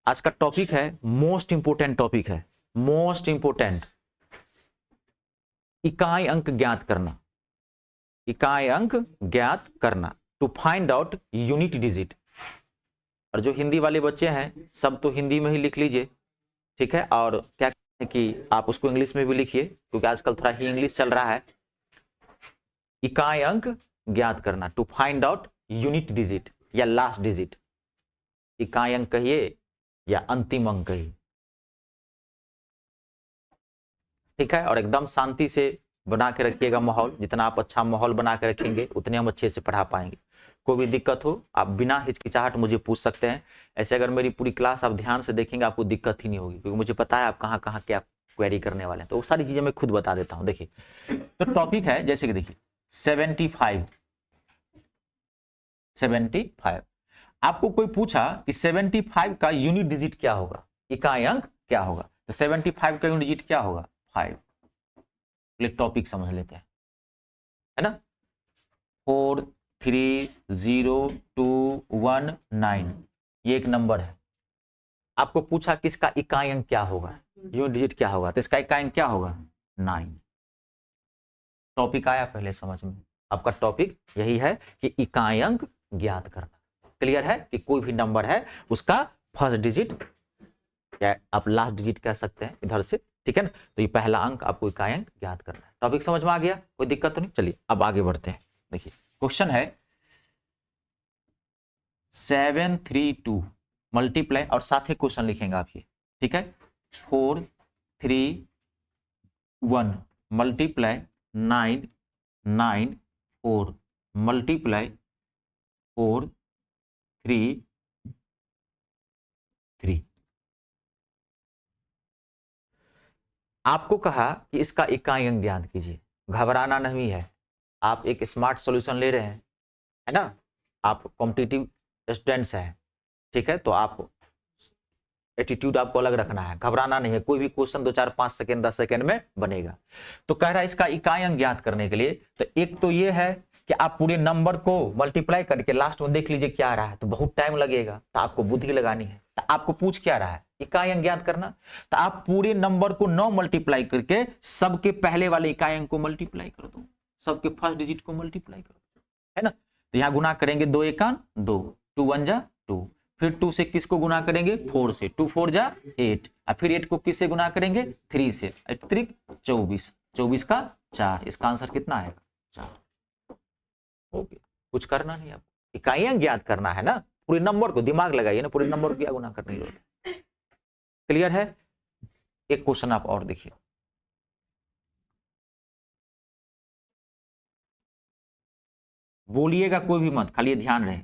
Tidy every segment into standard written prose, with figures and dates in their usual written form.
आज का टॉपिक है, मोस्ट इंपोर्टेंट टॉपिक है, मोस्ट इंपोर्टेंट, इकाई अंक ज्ञात करना। इकाई अंक ज्ञात करना, to find out unit digit. और जो हिंदी वाले बच्चे हैं सब तो हिंदी में ही लिख लीजिए, ठीक है। और क्या है कि आप उसको इंग्लिश में भी लिखिए, क्योंकि आजकल थोड़ा ही इंग्लिश चल रहा है। इकाई अंक ज्ञात करना, to find out unit digit या लास्ट डिजिट। इकाई अंक कहिए या अंतिम अंक कहिए, ठीक है। और एकदम शांति से बना के रखिएगा माहौल, जितना आप अच्छा माहौल बना के रखेंगे उतने हम अच्छे से पढ़ा पाएंगे। कोई भी दिक्कत हो आप बिना हिचकिचाहट मुझे पूछ सकते हैं। ऐसे अगर मेरी पूरी क्लास आप ध्यान से देखेंगे आपको दिक्कत ही नहीं होगी, क्योंकि मुझे पता है आप कहाँ कहाँ क्या क्वेरी करने वाले हैं, तो वो सारी चीजें मैं खुद बता देता हूँ। देखिए तो टॉपिक है, जैसे कि देखिए 75 आपको कोई पूछा कि 75 का यूनिट डिजिट क्या होगा, इकाई अंक क्या होगा, तो 75 का यूनिट डिजिट क्या होगा 5। पहले टॉपिक समझ लेते हैं, है ना। 43021 ये एक नंबर है। आपको पूछा कि इसका इकाई अंक क्या होगा, यूनिट डिजिट क्या होगा, तो इसका इकाई अंक क्या होगा 9। टॉपिक आया पहले समझ में। आपका टॉपिक यही है कि इकाई अंक ज्ञात करना। क्लियर है कि कोई भी नंबर है उसका फर्स्ट डिजिट या आप लास्ट डिजिट कह सकते हैं इधर से, ठीक है ना। तो ये पहला अंक आपको इकाई अंक ज्ञात करना है। टॉपिक समझ में आ गया, कोई दिक्कत तो नहीं। चलिए अब आगे बढ़ते हैं। देखिए क्वेश्चन है 732 मल्टीप्लाई, और साथ ही क्वेश्चन लिखेंगे आप ये, ठीक है। 431 मल्टीप्लाई 9 और मल्टीप्लाई 433। आपको कहा कि इसका इकाई अंक ज्ञात कीजिए। घबराना नहीं है, आप एक स्मार्ट सॉल्यूशन ले रहे हैं, है ना। आप कॉम्पिटिटिव स्टूडेंट्स हैं, ठीक है। तो आप एटीट्यूड आपको अलग रखना है, घबराना नहीं है। कोई भी क्वेश्चन 2 4 5 सेकंड 10 सेकंड में बनेगा। तो कह रहा है इसका इकाई अंक ज्ञात करने के लिए, तो एक तो ये है कि आप पूरे नंबर को मल्टीप्लाई करके लास्ट में देख लीजिए क्या आ रहा है, तो बहुत टाइम लगेगा, तो आपको बुद्धि लगानी है। तो आपको पूछ क्या रहा है, इकाई अंक ज्ञात करना। तो आप पूरे नंबर को 9 मल्टीप्लाई करके सबके पहले वाले इकाई अंक को मल्टीप्लाई कर दो, सबके फर्स्ट डिजिट को मल्टीप्लाई कर दो, है ना। तो यहां गुना करेंगे 2 एकान 2, 2 1 जा 2, फिर 2 से किसको गुना करेंगे 4 से, 2 4 जा 8, और फिर 8 को किससे गुना करेंगे 3 से, 8 24, 24 का 4। इसका आंसर कितना आएगा 4। हो गया, कुछ करना नहीं, आपको इकाई अंक ज्ञात करना है ना। पूरे नंबर को दिमाग लगाइए ना, पूरे नंबर को क्या गुना करने की जरूरत है। क्लियर है। एक क्वेश्चन आप और देखिए, बोलिएगा कोई भी मत, खाली ध्यान रहे।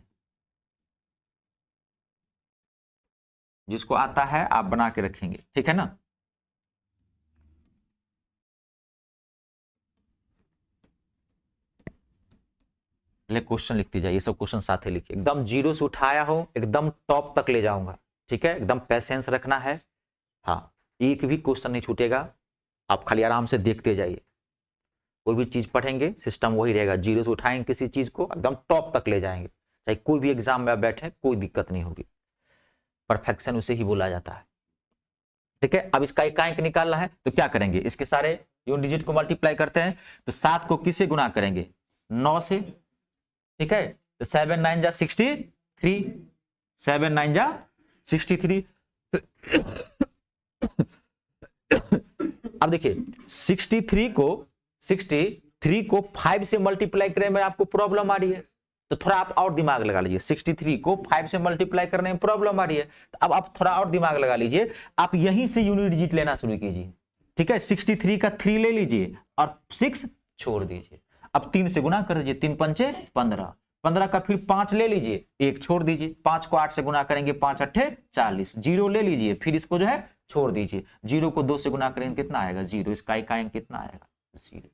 जिसको आता है आप बना के रखेंगे, ठीक है ना। क्वेश्चन लिखते जाइए, सब क्वेश्चन साथ ही लिखिए, एकदम जीरो से उठाया हो एकदम टॉप तक ले जाऊंगा, ठीक है। एकदम पेशेंस रखना है, हाँ। एक भी क्वेश्चन नहीं छूटेगा, आप खाली आराम से देखते जाइए। कोई भी चीज पढ़ेंगे सिस्टम वही रहेगा, जीरो से उठाएंगे किसी चीज को एकदम टॉप तक ले जाएंगे, चाहे कोई भी एग्जाम में बैठे कोई दिक्कत नहीं होगी। परफेक्शन उसे ही बोला जाता है, ठीक है। अब इसका इकाई अंक निकालना है, तो क्या करेंगे, इसके सारे यूनिट डिजिट को मल्टीप्लाई करते हैं। तो 7 को किससे गुना करेंगे 9 से, ठीक है। तो 7 9 जा 63, 7 9 जा 63। अब देखिए 63 को 5 से मल्टीप्लाई करने में आपको प्रॉब्लम आ रही है, तो थोड़ा आप और दिमाग लगा लीजिए। 63 को 5 से मल्टीप्लाई करने में प्रॉब्लम आ रही है, तो अब आप थोड़ा और दिमाग लगा लीजिए, आप यहीं से यूनिट डिजिट लेना शुरू कीजिए, ठीक है। 63 का 3 ले लीजिए और 6 छोड़ दीजिए। अब 3 से गुना कर दीजिए, 3 पंचे 15, 15 का फिर 5 ले लीजिए, 1 छोड़ दीजिए। 5 को 8 से गुना करेंगे, 5 8 40, 0 ले लीजिए, फिर इसको जो है छोड़ दीजिए। 0 को 2 से गुना करेंगे कितना आएगा 0, इसका इकाई अंक कितना आएगा 0।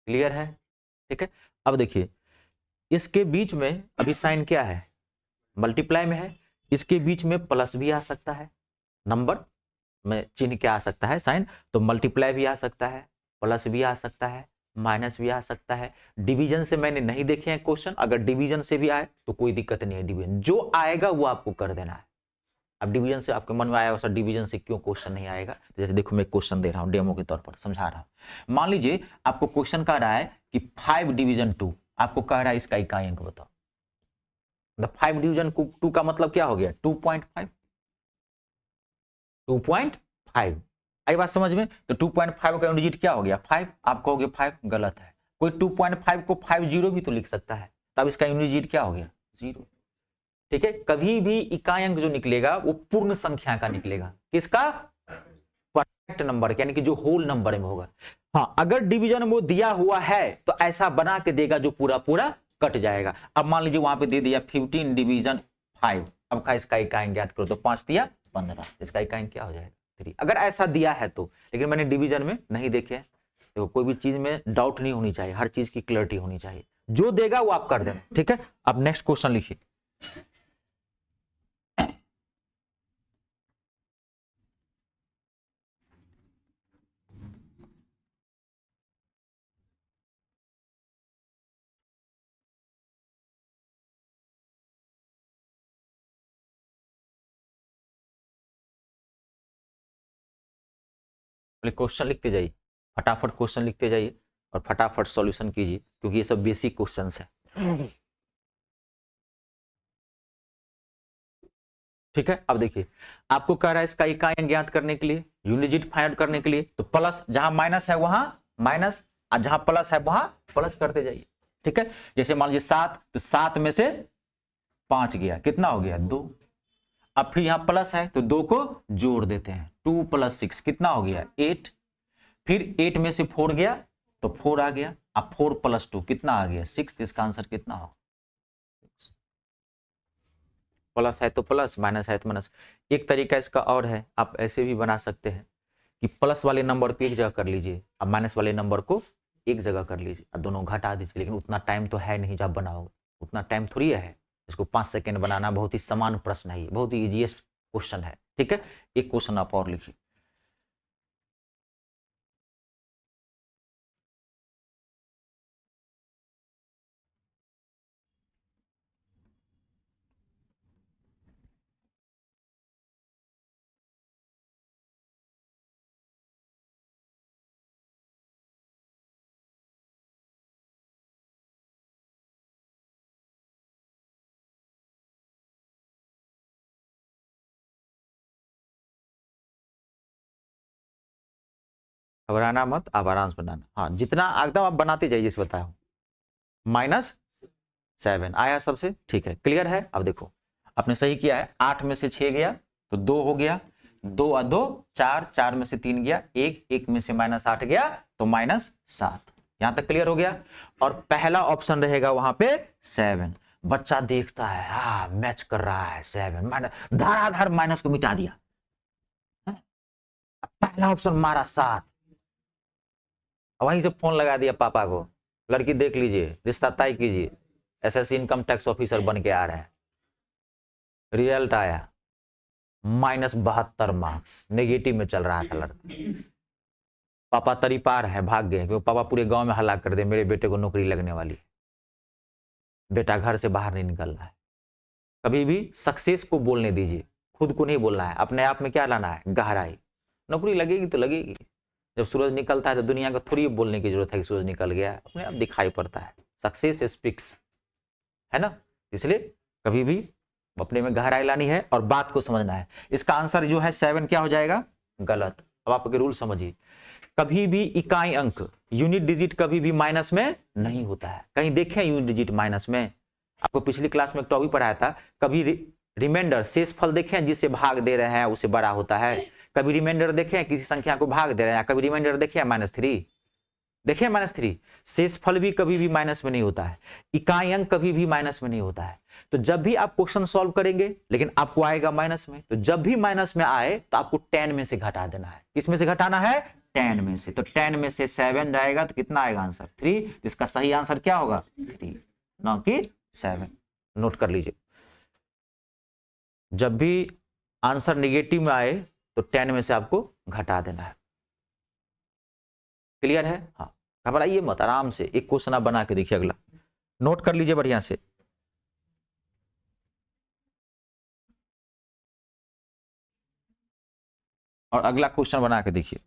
क्लियर है, ठीक है। अब देखिए इसके बीच में अभी साइन क्या है, मल्टीप्लाई में है, इसके बीच में प्लस भी आ सकता है, नंबर में चिन्ह क्या आ सकता है साइन, तो मल्टीप्लाई भी आ सकता है, प्लस भी आ सकता है, माइनस भी आ सकता है। डिवीजन से मैंने नहीं देखे हैं क्वेश्चन, अगर डिवीजन से भी आए तो कोई दिक्कत नहीं है, डिवीजन जो आएगा वो आपको कर देना है, अब डिवीजन से आपके मन में आया सर डिवीजन से क्यों क्वेश्चन नहीं आएगा? जैसे देखो मैं क्वेश्चन दे रहा हूँ डेमो के तौर पर समझा रहा हूँ। मान लीजिए आपको क्वेश्चन कह रहा है कि 5 डिवीजन 2, आपको कह रहा है इसका इकाई अंक बताओ। 5 डिवीजन 2 का मतलब क्या हो गया? 2.5। 2.5 आई बात समझ में? तो 2.5 का डिजिट क्या हो गया? 5। आप कहोगे 5 गलत है, कोई 2.5 को 50 भी तो लिख सकता है, तब इसका डिजिट क्या हो गया? 0। ठीक है, कभी भी इकाई अंक जो निकलेगा वो पूर्ण संख्या का निकलेगा, किसका? परफेक्ट नंबर, यानी कि जो होल नंबर में होगा। हाँ, अगर डिवीजन वो दिया हुआ है तो ऐसा बना के देगा जो पूरा पूरा कट जाएगा। अब मान लीजिए वहां पे दे दिया 15 डिवीजन 5, अब का इसका इकाई ज्ञात करो, तो 5 दिया 15, इसका इकाई क्या हो जाएगा? 3। अगर ऐसा दिया है तो, लेकिन मैंने डिवीजन में नहीं देखे। तो कोई भी चीज में डाउट नहीं होनी चाहिए, हर चीज की क्लैरिटी होनी चाहिए, जो देगा वो आप कर देना। ठीक है, अब नेक्स्ट क्वेश्चन लिखिए। क्वेश्चन लिखते जाइए, फटाफट क्वेश्चन लिखते जाइए और फटाफट सॉल्यूशन कीजिए, क्योंकि ये सब बेसिक क्वेश्चंस है। ठीक है, अब देखिए आपको कह रहा है इसका इकाई ज्ञात करने के लिए, यूनिट डिजिट फाइंड आउट करने के लिए, तो प्लस जहां माइनस है वहां माइनस, जहां प्लस है वहां प्लस करते जाइए। ठीक है, जैसे मान लीजिए 7, तो 7 में से 5 गया, कितना हो गया? 2। अब फिर यहां प्लस है तो 2 को जोड़ देते हैं, 2 + 6 कितना हो गया? 8। फिर 8 में से 4 गया तो 4 आ गया, अब 4 + 2 कितना आ गया? 6। इसका आंसर कितना हो? प्लस है तो प्लस, माइनस है तो माइनस। एक तरीका इसका और है, आप ऐसे भी बना सकते हैं कि प्लस वाले नंबर को एक जगह कर लीजिए, अब माइनस वाले नंबर को एक जगह कर लीजिए और दोनों घटा दीजिए। लेकिन उतना टाइम तो है नहीं जब बनाओगे, उतना टाइम थोड़ी है, इसको 5 सेकेंड बनाना बहुत ही समान प्रश्न है, बहुत ही इजीएस्ट क्वेश्चन है। ठीक है, एक क्वेश्चन आप और लिखिए। घबराना मत, आप आराम से बनाना। हाँ, जितना एकदम आप बनाते जाइए, जैसे बताया -7 आया सबसे। ठीक है, क्लियर है? अब देखो आपने सही किया है, 8 में से 6 गया तो 2 हो गया, 2 और 2 4, 4 में से 3 गया 1, 1 में से -8 गया तो -7। यहां तक क्लियर हो गया। और पहला ऑप्शन रहेगा वहां पे 7। बच्चा देखता है, हाँ मैच कर रहा है 7, धड़ाधड़ माइनस को मिटा दिया, पहला ऑप्शन मारा 7, वहीं से फोन लगा दिया पापा को, लड़की देख लीजिए, रिश्ता तय कीजिए, एसएससी इनकम टैक्स ऑफिसर बन के आ रहे हैं। रिजल्ट आया -72 मार्क्स, नेगेटिव में चल रहा था लड़का। पापा तरी पार है, भाग गए, क्योंकि पापा पूरे गांव में हल्ला कर दे मेरे बेटे को नौकरी लगने वाली है, बेटा घर से बाहर नहीं निकल रहा है। कभी भी सक्सेस को बोलने दीजिए, खुद को नहीं बोलना है। अपने आप में क्या लाना है? गहराई। नौकरी लगेगी तो लगेगी, जब सूरज निकलता है तो दुनिया को थोड़ी बोलने की जरूरत है कि सूरज निकल गया है, अपने आप दिखाई पड़ता है। सक्सेस स्पीक्स, है ना? इसलिए कभी भी अपने में गहराई लानी है और बात को समझना है। इसका आंसर जो है 7 क्या हो जाएगा? गलत। अब आपके रूल समझिए, कभी भी इकाई अंक यूनिट डिजिट कभी भी माइनस में नहीं होता है। कहीं देखें यूनिट डिजिट माइनस में? आपको पिछली क्लास में एक टॉपिक पढ़ाया था, कभी रिमाइंडर शेष फल देखें जिससे भाग दे रहे हैं उसे बड़ा होता है। कभी रिमाइंडर देखें किसी संख्या को भाग दे रहे हैं, कभी रिमाइंडर देखें -3, देखिए -3। शेष फल भी कभी भी माइनस में नहीं होता है, इकाई अंक कभी भी माइनस में नहीं होता है। तो जब भी आप क्वेश्चन सॉल्व करेंगे लेकिन आपको आएगा माइनस में, तो जब भी माइनस में आए तो आपको 10 में से घटा देना है। किस में से घटाना है? 10 में से। तो 10 में से 7 जाएगा तो कितना आएगा आंसर? 3। तो इसका सही आंसर क्या होगा? 3, ना कि 7। नोट कर लीजिए, जब भी आंसर निगेटिव में आए तो 10 में से आपको घटा देना है। क्लियर है? हाँ, घबराइए मत, आराम से एक क्वेश्चन आप बना के देखिए। अगला नोट कर लीजिए बढ़िया से। और अगला क्वेश्चन बना के देखिए।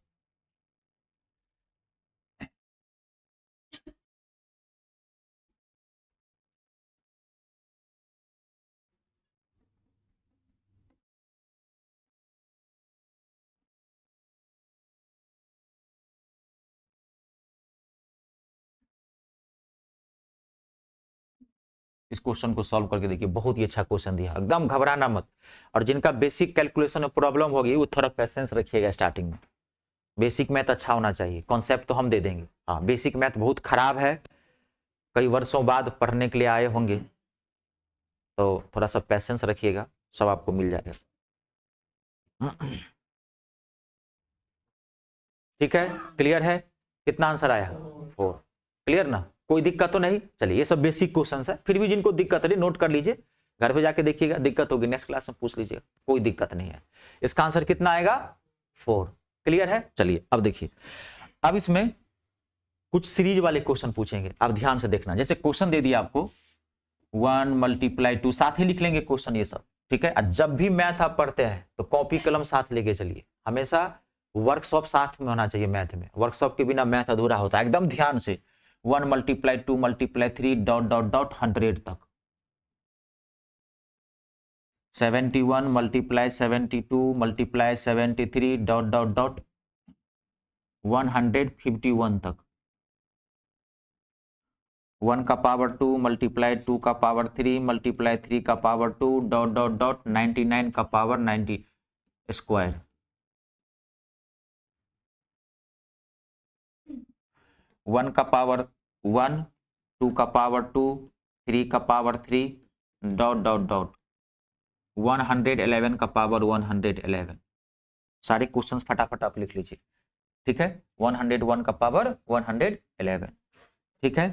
इस क्वेश्चन को सॉल्व करके देखिए, बहुत ही अच्छा क्वेश्चन दिया, एकदम घबराना मत। और जिनका बेसिक कैलकुलेशन में प्रॉब्लम होगी वो थोड़ा पेशेंस रखिएगा स्टार्टिंग में। बेसिक मैथ अच्छा होना चाहिए, कॉन्सेप्ट तो हम दे देंगे। हाँ, बेसिक मैथ बहुत खराब है, कई वर्षों बाद पढ़ने के लिए आए होंगे, तो थोड़ा सा पेशेंस रखिएगा, सब आपको मिल जाएगा। ठीक है, क्लियर है? कितना आंसर आया? 4। क्लियर ना, कोई दिक्कत तो नहीं? चलिए, ये सब बेसिक क्वेश्चन है, फिर भी जिनको दिक्कत है नोट कर लीजिए, घर पे जाके देखिएगा, दिक्कत होगी नेक्स्ट क्लास में पूछ लीजिएगा, कोई दिक्कत नहीं है। इसका आंसर कितना आएगा? 4। क्लियर है? चलिए अब देखिए, अब इसमें कुछ सीरीज वाले क्वेश्चन पूछेंगे, आप ध्यान से देखना। जैसे क्वेश्चन दे दिया आपको 1 × 2, साथ ही लिख लेंगे क्वेश्चन ये सब, ठीक है। जब भी मैथ आप पढ़ते हैं तो कॉपी कलम साथ लेके चलिए, हमेशा वर्कशॉप साथ में होना चाहिए मैथ में, वर्कशॉप के बिना मैथ अधूरा होता है। एकदम ध्यान से 1 × 2 × 3 ... 100 तक, 71 × 72 × 73 ... 151 तक, 1 का पावर 2 × 2 का पावर 3 × 3 का पावर 2 ... 99 का पावर 90 स्क्वायर, 1 का पावर 1, 2 का पावर 2, 3 का पावर 3 ... 111 का पावर 111। सारे क्वेश्चंस फटाफट आप लिख लीजिए, ठीक है। 101 का पावर 111, ठीक है।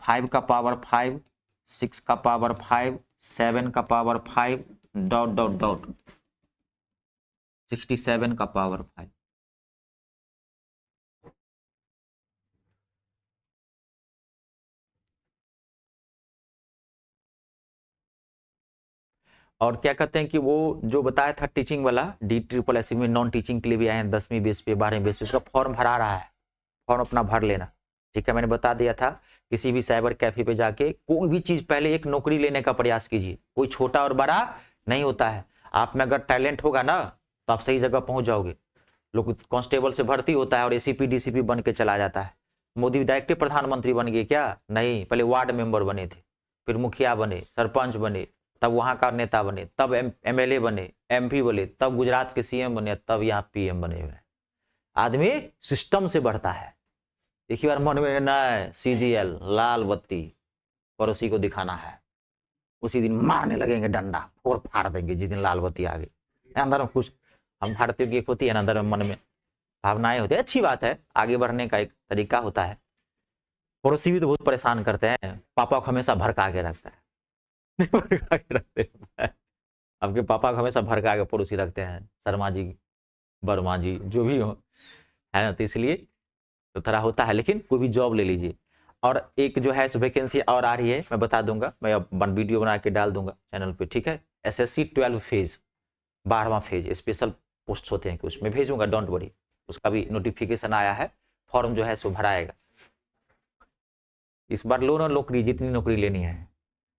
5 का पावर 5, 6 का पावर 5, 7 का पावर 5 ... 67 का पावर 5। और क्या कहते हैं कि वो जो बताया था टीचिंग वाला, DSSS में नॉन टीचिंग के लिए भी आए हैं, 10वीं बेस पे 12वीं बेस पे, उसका फॉर्म भरा रहा है, फॉर्म अपना भर लेना, ठीक है। मैंने बता दिया था, किसी भी साइबर कैफे पे जाके कोई भी चीज पहले एक नौकरी लेने का प्रयास कीजिए, कोई छोटा और बड़ा नहीं होता है। आप में अगर टैलेंट होगा ना तो आप सही जगह पहुंच जाओगे। लोग कांस्टेबल से भर्ती होता है और ACP DCP बन के चला जाता है। मोदी डायरेक्ट प्रधानमंत्री बन गए क्या? नहीं, पहले वार्ड मेंबर बने थे, फिर मुखिया बने, सरपंच बने, तब वहां का नेता बने, तब MLA बने, MP बने, तब गुजरात के CM बने, तब यहाँ PM बने हुए। आदमी सिस्टम से बढ़ता है। एक ही बार मन में ना CGL लाल बत्ती पड़ोसी को दिखाना है, उसी दिन मारने लगेंगे डंडा, फोड़ फाड़ देंगे जिस दिन लाल बत्ती आ गई। अंदर में कुछ हम भारतीयों की एक होती है ना, अंदर में मन में भावनाएं होती है, अच्छी बात है, आगे बढ़ने का एक तरीका होता है। पड़ोसी भी तो बहुत परेशान करते हैं, पापा को हमेशा भड़का के रखता है भड़का के रखते हैं। आपके पापा को हमेशा भड़का के पड़ोसी रखते हैं, शर्मा जी, वर्मा जी, जो भी हो, है ना। तो इसलिए तो थोड़ा होता है, लेकिन कोई भी जॉब ले लीजिए। और एक जो है वैकेंसी और आ रही है, मैं बता दूंगा, मैं अब वीडियो बना के डाल दूंगा चैनल पे, ठीक है। SSC 12 फेज, 12वां फेज, स्पेशल पोस्ट होते हैं कि उसमें भेजूंगा, डोंट वरी, उसका भी नोटिफिकेशन आया है, फॉर्म जो है सो भराएगा। इस बार लो ना नौकरी, जितनी नौकरी लेनी है।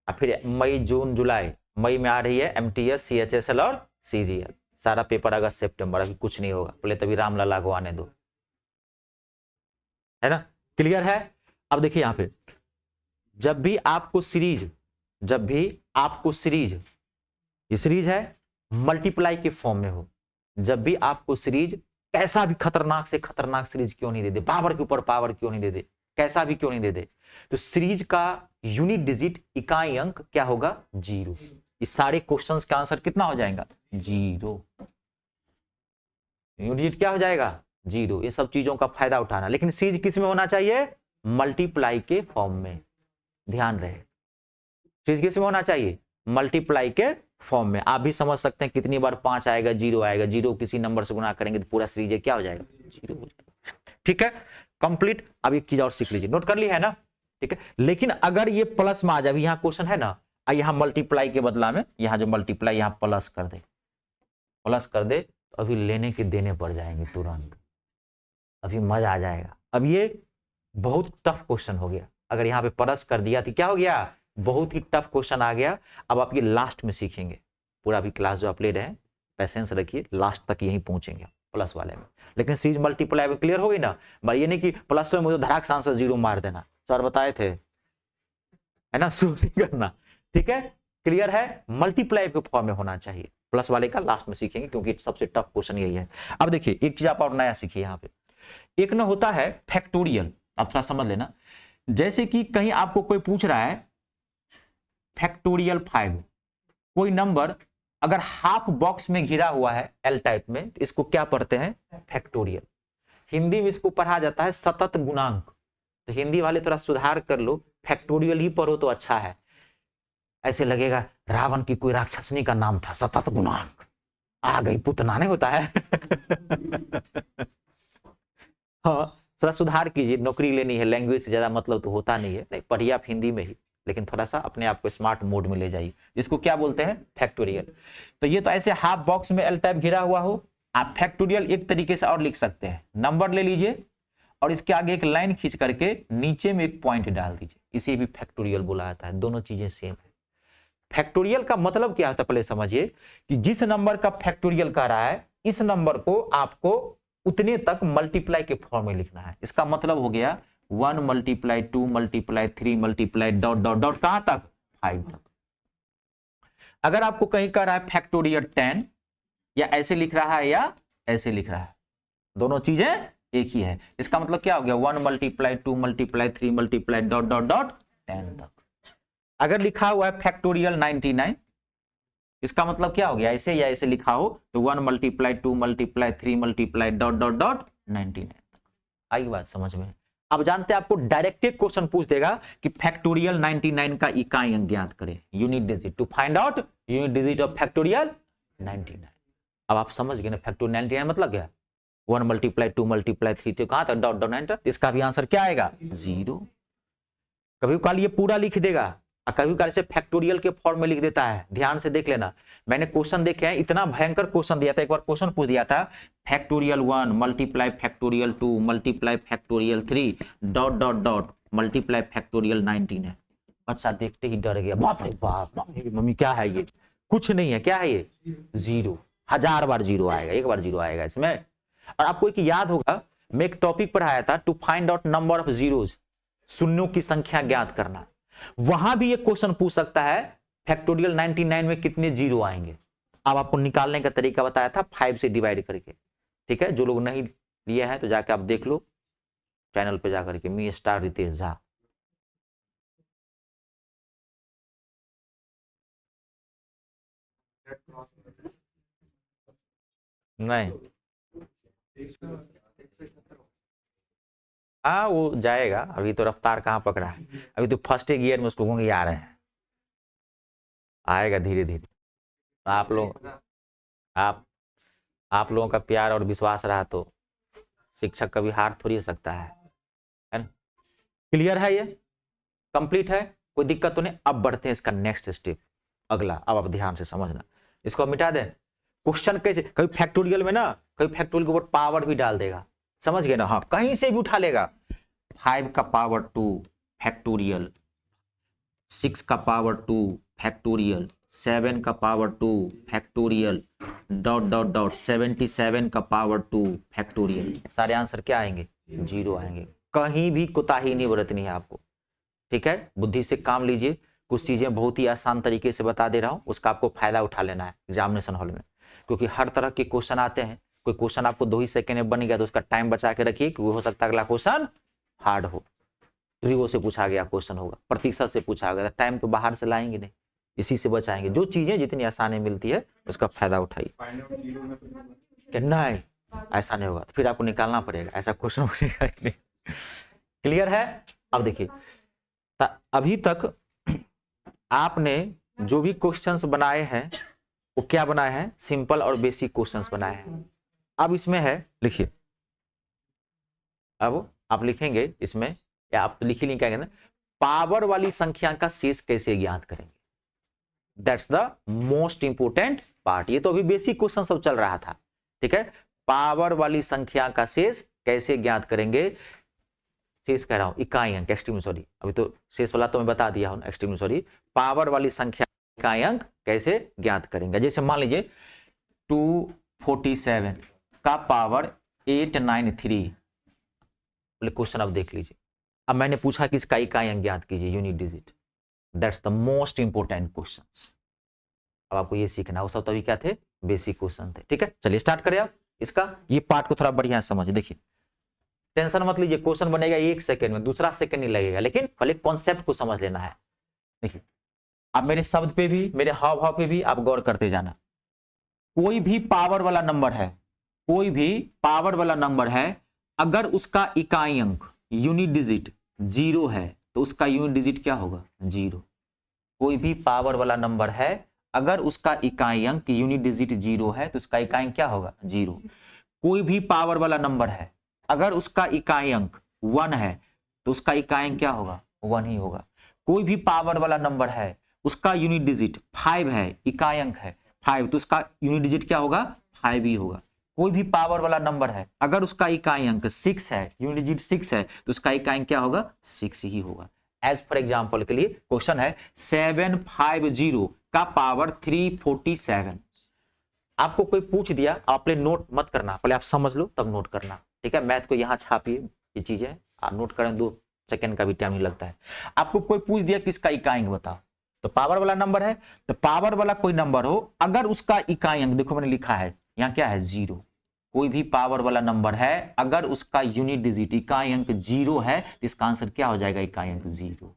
और फिर मई जून जुलाई, मई में आ रही है MTS CHSL और CGL, सारा पेपर अगस्त सितंबर, अभी कुछ नहीं होगा, पहले तभी रामलला को आने दो, है ना। क्लियर है? अब देखिए यहां पे, जब भी आपको सीरीज, ये सीरीज है मल्टीप्लाई के फॉर्म में हो, जब भी आपको सीरीज कैसा भी खतरनाक से खतरनाक सीरीज क्यों नहीं दे दे, पावर के ऊपर पावर क्यों नहीं दे दे, कैसा भी क्यों नहीं दे दे, तो सीरीज का यूनिट डिजिट, इकाई अंक क्या होगा? 0। इस सारे क्वेश्चंस का आंसर कितना हो जाएगा? 0। यूनिट डिजिट क्या हो जाएगा? 0। ये सब चीजों का फायदा उठाना, लेकिन सीरीज किस में होना चाहिए? मल्टीप्लाई के फॉर्म में, ध्यान रहे। सीरीज किस में होना चाहिए? मल्टीप्लाई के फॉर्म में। आप भी समझ सकते हैं कितनी बार 5 आएगा, 0 आएगा, 0 किसी नंबर से गुणा करेंगे तो पूरा सीरीज क्या हो जाएगा? 0 हो जाएगा। ठीक है, कंप्लीट। अब एक चीज और सीख लीजिए, नोट कर ली है ना, ठीक है। लेकिन अगर ये प्लस में आ जाए, यहाँ क्वेश्चन है ना, यहाँ मल्टीप्लाई के बदला में यहाँ जो मल्टीप्लाई यहाँ प्लस कर दे, तो अभी लेने के देने पड़ जाएंगे तुरंत, अभी मजा आ जाएगा। अब ये बहुत टफ क्वेश्चन हो गया, अगर यहाँ पे परस कर दिया तो क्या हो गया, बहुत ही टफ क्वेश्चन आ गया। अब आप ये लास्ट में सीखेंगे, पूरा भी क्लास जो आप ले रहे हैं पैसेंस रखिए, लास्ट तक यहीं पहुंचेंगे प्लस वाले में। लेकिन सीरीज मल्टीप्लाई में क्लियर हो गई ना, ये नहीं कि प्लस में मुझे धड़ाक सांस जीरो मार देना, सर बताए थे, है ना, शुरू नहीं करना, ठीक है, क्लियर है। मल्टीप्लाई के फॉर्म में होना चाहिए, प्लस वाले का लास्ट में सीखेंगे क्योंकि सबसे टफ क्वेश्चन यही है। अब देखिए एक चीज आप और नया सीखिए यहाँ पे, एक न होता है फैक्टोरियल, आप थोड़ा समझ लेना। जैसे कि कहीं आपको कोई पूछ रहा है फैक्टोरियल 5, कोई नंबर अगर हाफ बॉक्स में घिरा हुआ है एल टाइप में, तो इसको क्या पढ़ते हैं, फैक्टोरियल। हिंदी में इसको पढ़ा जाता है सतत गुणांक, तो हिंदी वाले थोड़ा सुधार कर लो, फैक्टोरियल ही पढ़ो तो अच्छा है, ऐसे लगेगा रावण की कोई राक्षसनी का नाम था सतत गुणांक, आ गई पुतना, नहीं होता है। हाँ थोड़ा सुधार कीजिए, नौकरी लेनी है, लैंग्वेज से ज्यादा मतलब तो होता नहीं है, नहीं पढ़िए आप हिंदी में ही, लेकिन थोड़ा सा अपने आप को स्मार्ट मोड में ले जाइए। इसको क्या बोलते हैं, फैक्टोरियल। तो ये तो ऐसे हाफ बॉक्स में एल टाइप घिरा हुआ हो, आप फैक्टोरियल एक तरीके से और लिख सकते हैं, नंबर ले लीजिए और इसके आगे एक लाइन खींच करके नीचे में एक पॉइंट डाल दीजिए, इसे भी फैक्टोरियल बोला जाता है, दोनों चीजें सेम है। फैक्टोरियल का मतलब क्या होता है पहले समझिए, कि जिस नंबर का फैक्टोरियल कर रहा है, इस नंबर को आपको उतने तक मल्टीप्लाई के फॉर्म में लिखना है। इसका मतलब हो गया 1 multiply 2 multiply 3 multiply dot dot dot कहां तक, 5 तक। अगर आपको कहीं कह रहा है फैक्टोरियल 10, या ऐसे लिख रहा है या ऐसे लिख रहा है, दोनों चीजें एक ही है, इसका मतलब क्या हो गया 1 multiply 2 multiply 3 multiply dot dot dot 10 तक। अगर लिखा हुआ है फैक्टोरियल 99, इसका मतलब क्या हो गया, ऐसे या ऐसे लिखा हो तो 1 multiply 2 multiply 3 multiply dot dot dot 99 तक। आई बात समझ में। अब जानते हैं आपको डायरेक्ट क्वेश्चन पूछ देगा कि फैक्टोरियल 99 का इकाई अंक ज्ञात करें, unit digit, to find out unit digit of factorial 99। अब आप समझ गए ना फैक्टोरियल 99 मतलब क्या, 1 मल्टीप्लाई 2 मल्टीप्लाई 3 तो कहां तक डॉट डॉट 9 तक, इसका भी आंसर क्या आएगा 0। कभी काल ये पूरा लिख देगा, कभी काल से फैक्टोरियल के फॉर्म में लिख देता है, ध्यान से देख लेना। मैंने क्वेश्चन देखे हैं, इतना भयंकर क्वेश्चन दिया था, एक बार क्वेश्चन पूछ दिया था factorial 1 multiply factorial 2 multiply factorial 3 dot dot dot multiply factorial 19 है। बच्चा देखते ही डर गया, बाप रे बाप, मम्मी क्या है ये, कुछ नहीं है, क्या है ये 0, 1000 बार 0 आएगा, एक बार 0 आएगा इसमें। और आपको एक याद होगा, मैं एक टॉपिक पढ़ाया था to find out number of zeros, शून्यों की संख्या ज्ञात करना, वहां भी एक क्वेश्चन पूछ सकता है फैक्टोरियल 99 में कितने जीरो आएंगे। अब आपको निकालने का तरीका बताया था 5 से डिवाइड करके, ठीक है, जो लोग नहीं लिए हैं तो जाके आप देख लो चैनल पे जाकर के, मी स्टार रितेश झा। नहीं हाँ वो जाएगा, अभी तो रफ्तार कहाँ पकड़ा है, अभी तो फर्स्ट गियर में उसको घूंगे आ रहे हैं, आएगा धीरे धीरे। आप लोग आप लोगों का प्यार और विश्वास रहा तो शिक्षक कभी हार थोड़ी सकता है ना। क्लियर है, ये कंप्लीट है, कोई दिक्कत तो नहीं। अब बढ़ते हैं इसका नेक्स्ट स्टेप, अगला। अब आप ध्यान से समझना, इसको अब मिटा दें। क्वेश्चन कैसे, कभी फैक्टोरियल में ना, कभी फैक्टोरियल के ऊपर पावर भी डाल देगा, समझ गए ना, हाँ कहीं से भी उठा लेगा। 5 का पावर 2 फैक्टोरियल, 6 का पावर 2 फैक्टोरियल, 7 का power 2 factorial dot dot dot 77 का पावर 2 फैक्टोरियल। सारे आंसर क्या आएंगे 0 आएंगे, कहीं भी कोताही नहीं बरतनी है आपको, ठीक है। बुद्धि से काम लीजिए, कुछ चीजें बहुत ही आसान तरीके से बता दे रहा हूं, उसका आपको फायदा उठा लेना है एग्जामिनेशन हॉल में, क्योंकि हर तरह के क्वेश्चन आते हैं। कोई क्वेश्चन आपको 2 ही सेकंड में बन गया तो उसका टाइम बचा के रखिए, क्योंकि हो सकता है अगला क्वेश्चन हार्ड हो, ट्रिगो से पूछा गया क्वेश्चन होगा, प्रतिशत से पूछा गया, टाइम तो बाहर से लाएंगे नहीं, इसी से बचाएंगे। जो चीजें जितनी आसानी मिलती है उसका फायदा उठाइए। नहीं ऐसा नहीं होगा, फिर आपको निकालना पड़ेगा, ऐसा क्वेश्चन बनेगा नहीं। क्लियर है। अब देखिए, अभी तक आपने जो भी क्वेश्चंस बनाए हैं वो क्या बनाए हैं, सिंपल और बेसिक क्वेश्चंस बनाए हैं। अब इसमें है, लिखिए, अब आप लिखेंगे इसमें, या आप लिख ही लिखेंगे ना, पावर वाली संख्या का शेष कैसे ज्ञात करेंगे, that's the most important part. ये तो अभी बेसिक क्वेश्चन सब चल रहा था, ठीक है, पावर वाली संख्या का शेष कैसे ज्ञात करेंगे, शेष कह रहा हूं इकाई अंक, एक्सट्रीम सॉरी, अभी तो शेष वाला तो मैं बता दिया हूं, एक्सट्रीम सॉरी, पावर वाली संख्या इकाई अंक कैसे ज्ञात करेंगे। जैसे मान लीजिए 247 का पावर 893, बोले क्वेश्चन अब देख लीजिए, अब मैंने पूछा कि इसका इकाई अंक ज्ञात कीजिए, unit digit, that's the most important questions. अब आपको ये सीखना, वो सब तो अभी क्या थे, बेसिक क्वेश्चन थे। ठीक है, चलिए स्टार्ट करें आप इसका, ये पार्ट को थोड़ा बढ़िया समझ, देखिए टेंशन मत लीजिए, क्वेश्चन बनेगा 1 सेकंड में, दूसरा सेकंड नहीं लगेगा, लेकिन पहले कॉन्सेप्ट को समझ लेना है। देखिए आप मेरे शब्द पे भी, मेरे हाव भाव पे भी आप गौर करते जाना। कोई भी पावर वाला नंबर है, कोई भी पावर वाला नंबर है, अगर उसका इकाई अंक यूनिट डिजिट 0 है तो उसका यूनिट डिजिट क्या होगा, 0। कोई भी पावर वाला नंबर है, अगर उसका इकाई अंक यूनिट डिजिट 0 है तो उसका इकाई अंक क्या होगा, 0। कोई भी पावर वाला नंबर है, अगर उसका इकाई अंक 1 है तो उसका इकाई अंक क्या होगा, 1 ही होगा। कोई भी पावर वाला नंबर है, उसका यूनिट डिजिट 5 है, इकाई अंक है 5, तो उसका यूनिट डिजिट क्या होगा, 5 ही होगा। कोई भी पावर वाला नंबर है, अगर उसका इकाई अंक 6 है, यूनिट डिजिट 6 है, तो उसका इकाई अंक क्या होगा, 6 ही होगा। एज फॉर एग्जाम्पल के लिए क्वेश्चन है 750 का पावर 347। आपको कोई पूछ दिया, आपने नोट मत करना, पहले आप समझ लो तब नोट करना। ठीक है, मैथ को यहाँ छापिए, ये चीजें आप नोट करें, 2 सेकंड का भी टाइम नहीं लगता है। आपको कोई पूछ दिया कि इसका इकाई अंक बताओ, तो पावर वाला नंबर है, तो पावर वाला कोई नंबर हो, अगर उसका इकाई अंक, देखो मैंने लिखा है यहाँ क्या है, 0। कोई भी पावर वाला नंबर है, अगर उसका यूनिट डिजिट इकाई अंक 0 है तो इसका आंसर क्या हो जाएगा, इकाई अंक 0।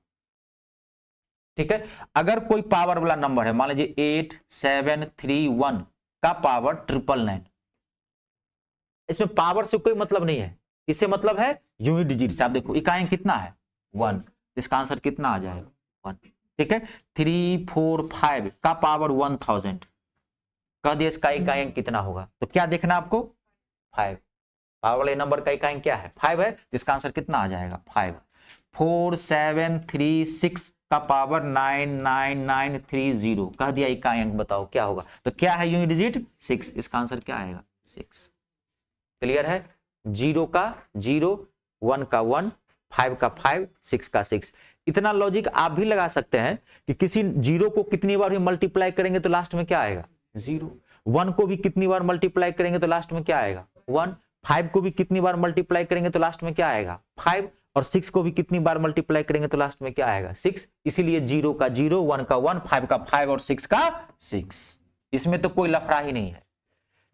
ठीक है, अगर कोई पावर वाला नंबर है, मान लीजिए 8731 का पावर 999, इसमें पावर से कोई मतलब नहीं है, इससे मतलब है यूनिट डिजिट से। आप देखो इकाई अंक कितना है, 1, इसका आंसर कितना आ जाएगा, 1। ठीक है, 345 का पावर 1000 कह दिया, इसका इकाई अंक कितना होगा, तो क्या देखना आपको, 5। पावर वाले नंबर का इकाई अंक क्या है, 5 है, इसका आंसर कितना आ जाएगा, 5। 4736 का पावर 99930 कह दिया, इकाई अंक बताओ क्या होगा, तो क्या है यूनिट डिजिट 6, इसका आंसर क्या आएगा, 6। क्लियर है, 0 का 0, 1 का 1, 5 का 5, 6 का 6। इतना लॉजिक आप भी लगा सकते हैं कि किसी 0 को कितनी बार भी मल्टीप्लाई करेंगे तो लास्ट में क्या आएगा, 0। 1 को भी कितनी बार मल्टीप्लाई करेंगे तो लास्ट में क्या आएगा, 1। 5 को भी कितनी बार मल्टीप्लाई करेंगे तो लास्ट में क्या आएगा, 5। और 6 को भी कितनी बार मल्टीप्लाई करेंगे तो लास्ट में क्या आएगा, 6। इसीलिए 0 का 0, 1 का 1, 5 का 5 और 6 का 6। इसमें तो कोई लफड़ा ही नहीं है।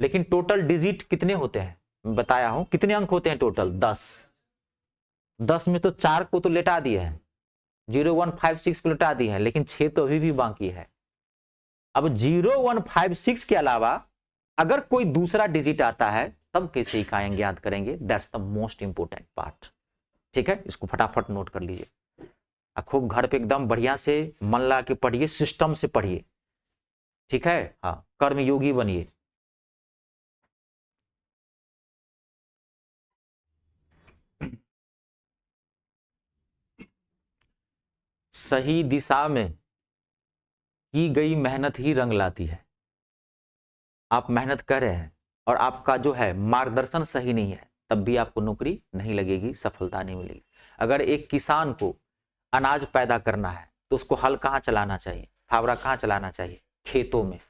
लेकिन टोटल डिजिट कितने होते हैं, बताया हूं कितने अंक होते हैं टोटल, 10। 10 में तो 4 को तो लेटा दिए हैं, 0 1 5 6 को लेटा दिए हैं, लेकिन 6 तो अभी भी बाकी है। अब 0 1 5 6 के अलावा अगर कोई दूसरा डिजिट आता है तब कैसे इकाई अंक ज्ञात करेंगे, that's the most important part. ठीक है, इसको फटाफट नोट कर लीजिए, खूब घर पे एकदम बढ़िया से मन ला के पढ़िए, सिस्टम से पढ़िए। ठीक है, हाँ, कर्मयोगी बनिए। सही दिशा में की गई मेहनत ही रंग लाती है। आप मेहनत कर रहे हैं और आपका जो है मार्गदर्शन सही नहीं है, तब भी आपको नौकरी नहीं लगेगी, सफलता नहीं मिलेगी। अगर एक किसान को अनाज पैदा करना है तो उसको हल कहाँ चलाना चाहिए, फावड़ा कहाँ चलाना चाहिए, खेतों में।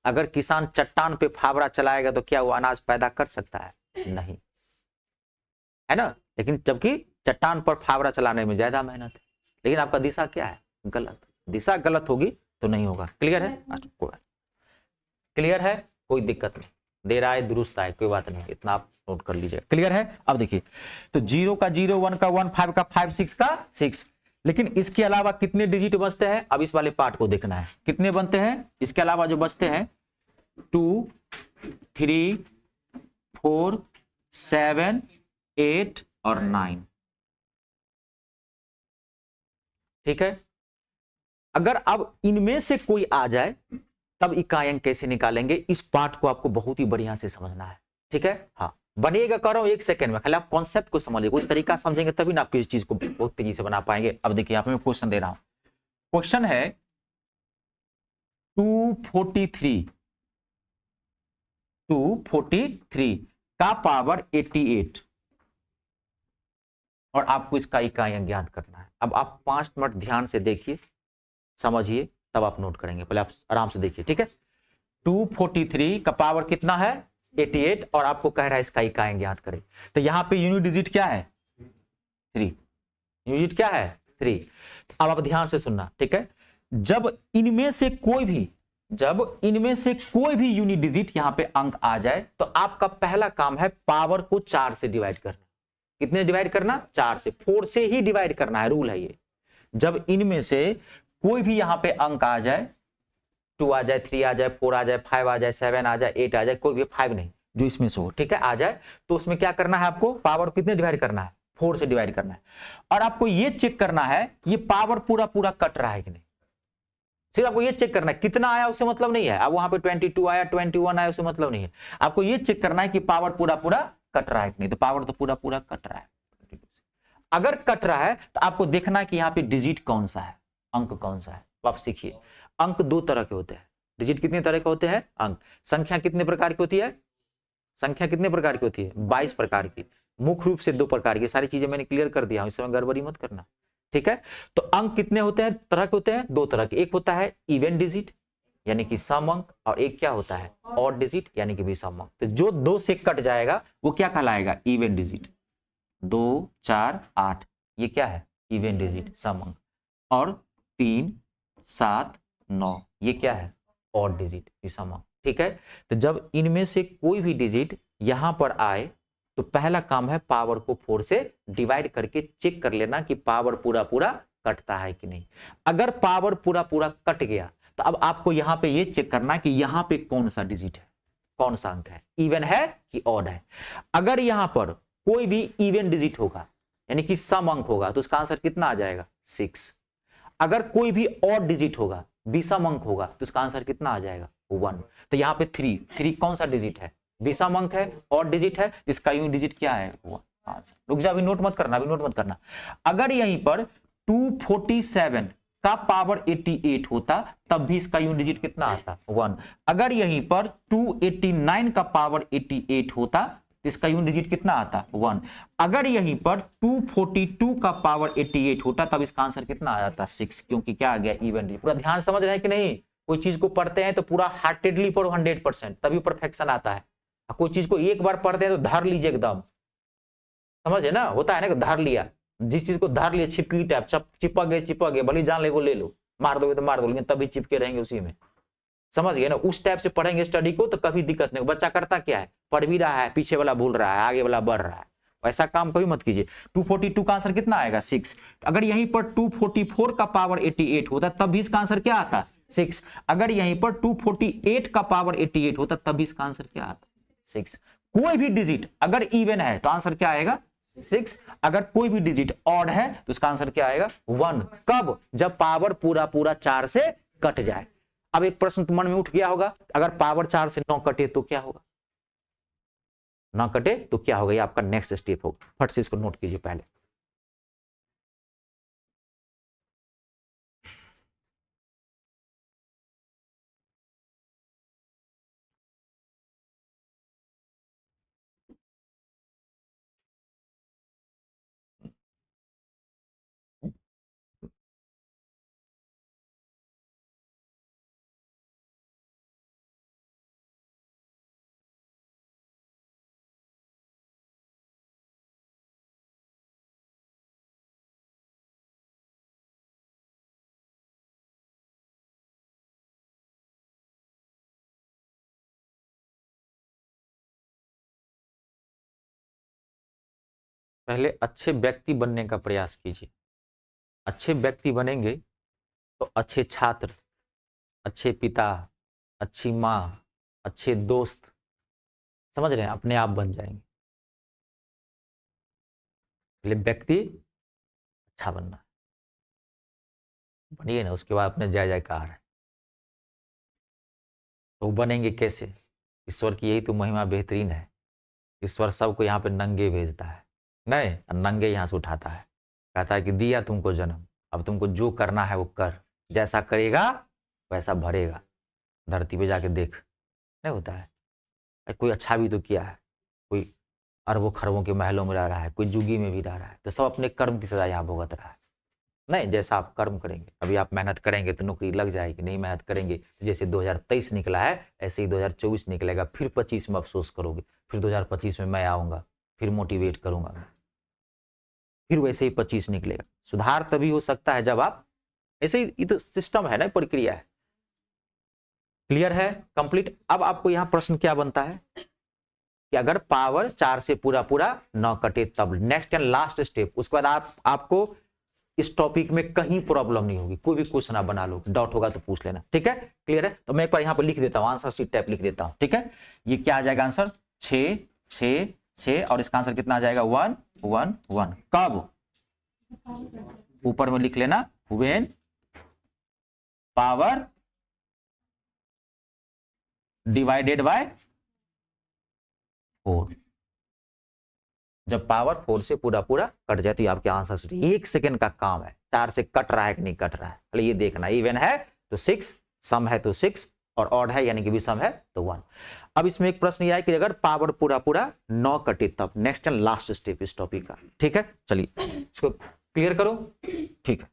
अगर किसान चट्टान पे फावड़ा चलाएगा तो क्या वो अनाज पैदा कर सकता है, नहीं, है ना। लेकिन जबकि चट्टान पर फावड़ा चलाने में ज्यादा मेहनत है, लेकिन आपका दिशा क्या है, गलत। दिशा गलत होगी तो नहीं होगा। क्लियर है, क्लियर है, कोई दिक्कत नहीं, देर आए दुरुस्त आए, कोई बात नहीं, इतना आप नोट कर लीजिए। क्लियर है। अब देखिए, तो 0 का 0, 1 का 1, 5 का 5, 6 का 6, लेकिन इसके अलावा कितने डिजिट बचते हैं, अब इस वाले पार्ट को देखना है, कितने बनते हैं इसके अलावा जो बचते हैं, 2 3 4 7 8 और 9। ठीक है, अगर अब इनमें से कोई आ जाए तब इकाई अंक कैसे निकालेंगे, इस पार्ट को आपको बहुत ही बढ़िया से समझना है। ठीक है, हाँ, बनेगा कर रहा हूं 1 सेकंड में, खाली आप कॉन्सेप्ट को समझिए, कोई तरीका समझेंगे तभी ना आप किसी चीज को बहुत तेजी से बना पाएंगे। अब देखिए यहाँ पे मैं क्वेश्चन दे रहा हूं, क्वेश्चन है 243 243 का पावर 88 और आपको इसका इकाइयां ज्ञात करना है। अब आप 5 मिनट ध्यान से देखिए, समझिए, तब आप नोट करेंगे। पहले आप आराम से देखिए, ठीक है। 243 का पावर कितना है 88 और आपको कह रहा है इसका इकाइयां ज्ञात करें। तो यहां पे यूनिट डिजिट क्या है 3, यूनिट क्या है 3। अब आप ध्यान से सुनना, ठीक है। जब इनमें से कोई भी यूनिट डिजिट यहां पे अंक आ जाए तो आपका पहला काम है पावर को 4 से डिवाइड करना। कितने डिवाइड करना 4 से, 4 से ही डिवाइड करना है, रूल है ये। जब इनमें से कोई भी यहां पे अंक आ जाए, 2 आ जाए, 3 आ जाए, 4 आ जाए, 5 आ जाए, 7 आ जाए, 8 आ जाए, कोई भी 5 नहीं, जो इसमें से हो, ठीक है, आ जाए, तो उसमें क्या करना है आपको पावर कितने डिवाइड करना है 4 से डिवाइड करना है। और आपको ये चेक करना है कि ये पावर पूरा पूरा कट रहा है कि नहीं। सिर्फ आपको ये चेक करना है, कितना आया उससे मतलब नहीं है। अब वहां पे 22 आया, 21 आया, उससे मतलब नहीं है। आपको ये चेक करना है कि पावर पूरा पूरा कट रहा है कि नहीं। तो पावर तो पूरा पूरा कट रहा है। अगर कट रहा है तो आपको देखना है कि यहाँ पे डिजिट कौन सा है, अंक कौन सा है। वापस सीखिए, अंक 2 तरह के होते हैं। डिजिट कितने तरह के होते हैं अंक। संख्या कितने प्रकार की होती है, संख्या कितने प्रकार की होती है 22 प्रकार की। मुख्य रूप से 2 प्रकार की, सारी चीजें मैंने क्लियर कर दिया हूं, इस समय गड़बड़ी मत करना, ठीक है। तो अंक कितने होते हैं, तरह के होते हैं 2 तरह के। एक होता है इवन डिजिट यानी कि सम अंक, और एक क्या होता है ऑड डिजिट यानी कि विषम अंक। तो जो 2 से कट जाएगा वो क्या कहलाएगा इवन डिजिट। 2, 4, 8 ये क्या है इवन डिजिट सम अंक, और 3, 7, 9 ये क्या है ऑड डिजिट विषम अंक, ठीक है। तो जब इनमें से कोई भी डिजिट यहां पर आए तो पहला काम है पावर को 4 से डिवाइड करके चेक कर लेना कि पावर पूरा पूरा कटता है कि नहीं। अगर पावर पूरा पूरा कट गया तो अब आपको यहां पे ये चेक करना कि यहां पे कौन सा डिजिट है, कौन सा अंक है, इवन है कि ऑड है। अगर यहां पर कोई भी इवन डिजिट होगा यानी कि सम अंक होगा तो उसका आंसर कितना आ जाएगा 6। अगर कोई भी ऑड डिजिट होगा विषम अंक होगा तो उसका आंसर कितना आ जाएगा 1। तो यहाँ पे 3 कौन सा डिजिट है विषम अंक है, ऑड डिजिट है, इसका यूनिट डिजिट क्या है 1 आंसर। रुक जा, अभी नोट मत करना, अभी नोट मत करना। अगर यहीं पर 247 का पावर 88 होता तब भी इसका यूनिट डिजिट कितना आता 1। अगर यहीं पर 289 का पावर 88 होता तो इसका यूनिट डिजिट कितना आता 1। अगर यहीं पर 242 का पावर 88 होता तब इसका आंसर कितना आ जाता 6, क्योंकि क्या आ गया इवन डिजिट। पूरा ध्यान समझ रहे हैं कि नहीं। कोई चीज को पढ़ते हैं तो पूरा हार्टेडली पढ़ो 100%, तभी परफेक्शन आता है। कोई चीज को एक बार पढ़ते हैं तो धर लीजिए एकदम, समझे ना, होता है ना कि धर लिया, जिस चीज को धर लिया छिपकली टाइप, चिपक गए, भले जान ले ले लो, मार दोगे तो मार दो, लेकिन तभी चिपके रहेंगे उसी में, समझ गए ना। उस टाइप से पढ़ेंगे स्टडी को तो कभी दिक्कत नहीं। बच्चा करता क्या है, पढ़ भी रहा है, पीछे वाला भूल रहा है, आगे वाला बढ़ रहा है, ऐसा काम कभी मत कीजिए। 242 का आंसर कितना आएगा 6। अगर यहीं पर 244 का पावर 88 होता तब भी इसका आंसर क्या आता 6। अगर यहीं पर 248 का पावर 88 होता तब भी इसका आंसर क्या आता 6। कोई भी डिजिट अगर इवन है तो आंसर क्या आएगा 6। अगर कोई भी डिजिट ऑड है तो इसका आंसर क्या आएगा 1। कब, जब पावर पूरा पूरा 4 से कट जाए। अब एक प्रश्न तो मन में उठ गया होगा, अगर पावर 4 से 9 कटे तो क्या होगा, ना कटे तो क्या होगा, ये आपका नेक्स्ट स्टेप होगा। फट से इसको नोट कीजिए पहले। पहले अच्छे व्यक्ति बनने का प्रयास कीजिए। अच्छे व्यक्ति बनेंगे तो अच्छे छात्र, अच्छे पिता, अच्छी माँ, अच्छे दोस्त, समझ रहे हैं, अपने आप बन जाएंगे। पहले व्यक्ति अच्छा बनना है, बनिए ना, उसके बाद अपने जय जयकार है। तो वो बनेंगे कैसे, ईश्वर की यही तो महिमा बेहतरीन है। ईश्वर सबको यहाँ पे नंगे भेजता है, नहीं, नंगे यहाँ से उठाता है, कहता है कि दिया तुमको जन्म, अब तुमको जो करना है वो कर, जैसा करेगा वैसा भरेगा। धरती पे जाके देख, नहीं होता है। कोई अच्छा भी तो किया है, कोई अरबों खरबों के महलों में रह रहा है, कोई जुगी में भी रह रहा है, तो सब अपने कर्म की सजा यहाँ भुगत रहा है। नहीं, जैसा आप कर्म करेंगे, अभी आप मेहनत करेंगे तो नौकरी लग जाएगी, नहीं मेहनत करेंगे तो जैसे 2023 निकला है ऐसे ही 2024 निकलेगा, फिर 25 में अफसोस करोगे, फिर 2025 में मैं आऊँगा, फिर मोटिवेट करूँगा, फिर वैसे ही 25 निकलेगा। सुधार तभी हो सकता है जब आप ऐसे ही, ये तो सिस्टम है ना, प्रक्रिया है। क्लियर है, कंप्लीट। अब आपको यहाँ प्रश्न क्या बनता है कि अगर पावर 4 से पूरा पूरा 9 कटे तब, नेक्स्ट एंड लास्ट स्टेप, उसके बाद आपको इस टॉपिक में कहीं प्रॉब्लम नहीं होगी, कोई भी क्वेश्चन आप बना लो, डाउट होगा तो पूछ लेना, ठीक है। क्लियर है, तो मैं एक बार यहाँ पर लिख देता हूँ, आंसर शीट टाइप लिख देता हूँ, ठीक है। ये क्या आ जाएगा आंसर, 6 6 6, और इसका आंसर कितना आ जाएगा 1 1 1। कब, ऊपर में लिख लेना, व्हेन पावर डिवाइडेड बाय 4, जब पावर 4 से पूरा पूरा कट जाए तो आपके आंसर शीट। 1 सेकंड का काम है, 4 से कट रहा है कि नहीं कट रहा है, खाली ये देखना। इवन है तो 6, सम है तो 6, और ऑड है यानी कि विषम है तो 1। अब इसमें एक प्रश्न ये है कि अगर पावर पूरा पूरा 9 कटे तब, नेक्स्ट एंड लास्ट स्टेप इस टॉपिक का, ठीक है। चलिए इसको क्लियर करो, ठीक है।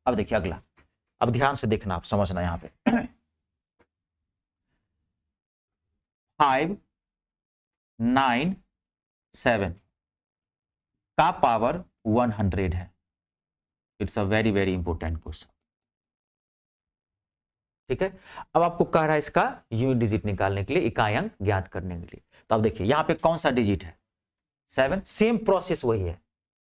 अब देखिए अगला, अब ध्यान से देखना, आप समझना यहां पे 5 9 7 का पावर 100 है। It's a very very important question, ठीक है। अब आपको कह रहा है इसका यूनिट डिजिट निकालने के लिए, इकाई अंक ज्ञात करने के लिए। तो अब देखिए यहां पे कौन सा डिजिट है, 7, सेम प्रोसेस वही है,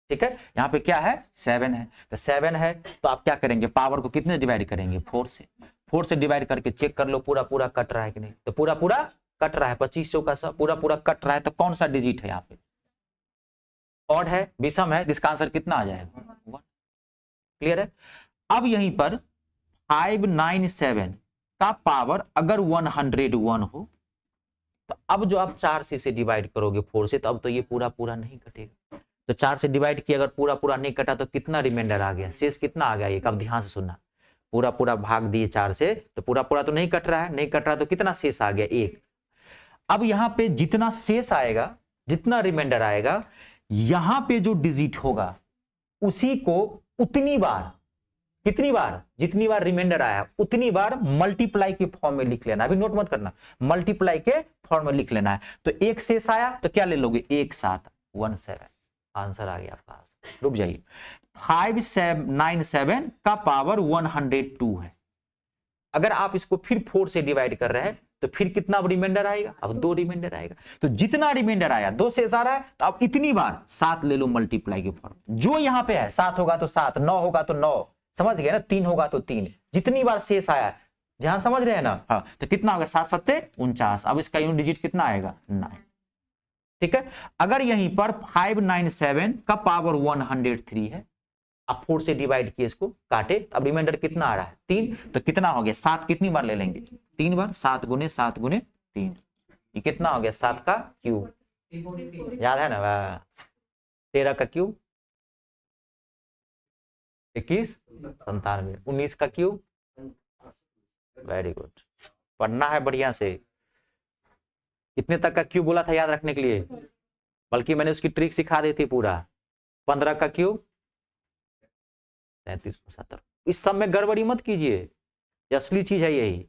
ठीक है। यहां पे क्या है, 7 है, तो 7 है तो आप क्या करेंगे, पावर को कितने डिवाइड करेंगे, 4 से। 4 से डिवाइड करके चेक कर लो पूरा पूरा कट रहा है कि नहीं, तो पूरा पूरा कट रहा है, 25 चौका सब पूरा पूरा कट रहा है, तो कौन सा डिजिट है यहाँ पे, ऑड है, विषम है, जिसका आंसर कितना आ जाएगा 1। क्लियर है। अब यहीं पर 5 9 7 का पावर अगर 101 हो, तो अब जो आप 4 से इसे डिवाइड करोगे 4 से, तो अब तो ये पूरा पूरा नहीं कटेगा। तो 4 से डिवाइड किया, अगर पूरा पूरा नहीं कटा तो कितना रिमाइंडर आ गया, शेष कितना आ गया एक, अब ध्यान से सुनना। पूरा पूरा भाग दिए 4 से, तो पूरा पूरा तो नहीं कट रहा है, नहीं कट रहा तो कितना शेष आ गया 1। अब यहां पे जितना शेष आएगा, जितना रिमाइंडर आएगा, यहां पे जो डिजिट होगा उसी को उतनी बार, कितनी बार, जितनी बार रिमाइंडर आया उतनी बार मल्टीप्लाई के फॉर्म में लिख लेना। अभी नोट मत करना, मल्टीप्लाई के फॉर्म में लिख लेना है। तो एक शेष आया तो क्या ले लोगे, 1 7 17, आंसर आ गया आपका। रुक जाइए, 5 9 7 का पावर 102 है। अगर आप इसको फिर 4 से डिवाइड कर रहे हैं तो फिर कितना रिमाइंडर आएगा, अब 2 रिमाइंडर आएगा। तो जितना रिमाइंडर आया, 2 शेष आ रहा है, तो अब इतनी बार 7 ले लो मल्टीप्लाई के फॉर्म। जो यहां पे है 7 होगा तो 7, 9 होगा तो 9, समझ गए ना, 3 होगा तो 3, जितनी बार शेष आया, ध्यान समझ रहे हैं ना, हाँ। तो कितना होगा, 7 7 49, अब इसका यूनिट डिजिट कितना आएगा 9, ठीक है। अगर यहीं पर 5 9 7 का पावर 103 है, आप 4 से डिवाइड किए, इसको काटे, अब रिमाइंडर कितना आ रहा है 3, तो कितना हो गया, 7 कितनी बार ले लेंगे, 3 बार, 7 गुने 7 गुने 3, ये कितना हो गया, 7 का क्यूब, याद है ना, 13 का क्यूब 21 97, 19 का क्यूब, वेरी गुड, पढ़ना है बढ़िया से। कितने तक का क्यूब बोला था याद रखने के लिए, बल्कि मैंने उसकी ट्रिक सिखा दी थी पूरा। 15 का क्यूब 33 75, इस सब में गड़बड़ी मत कीजिए, असली चीज है यही,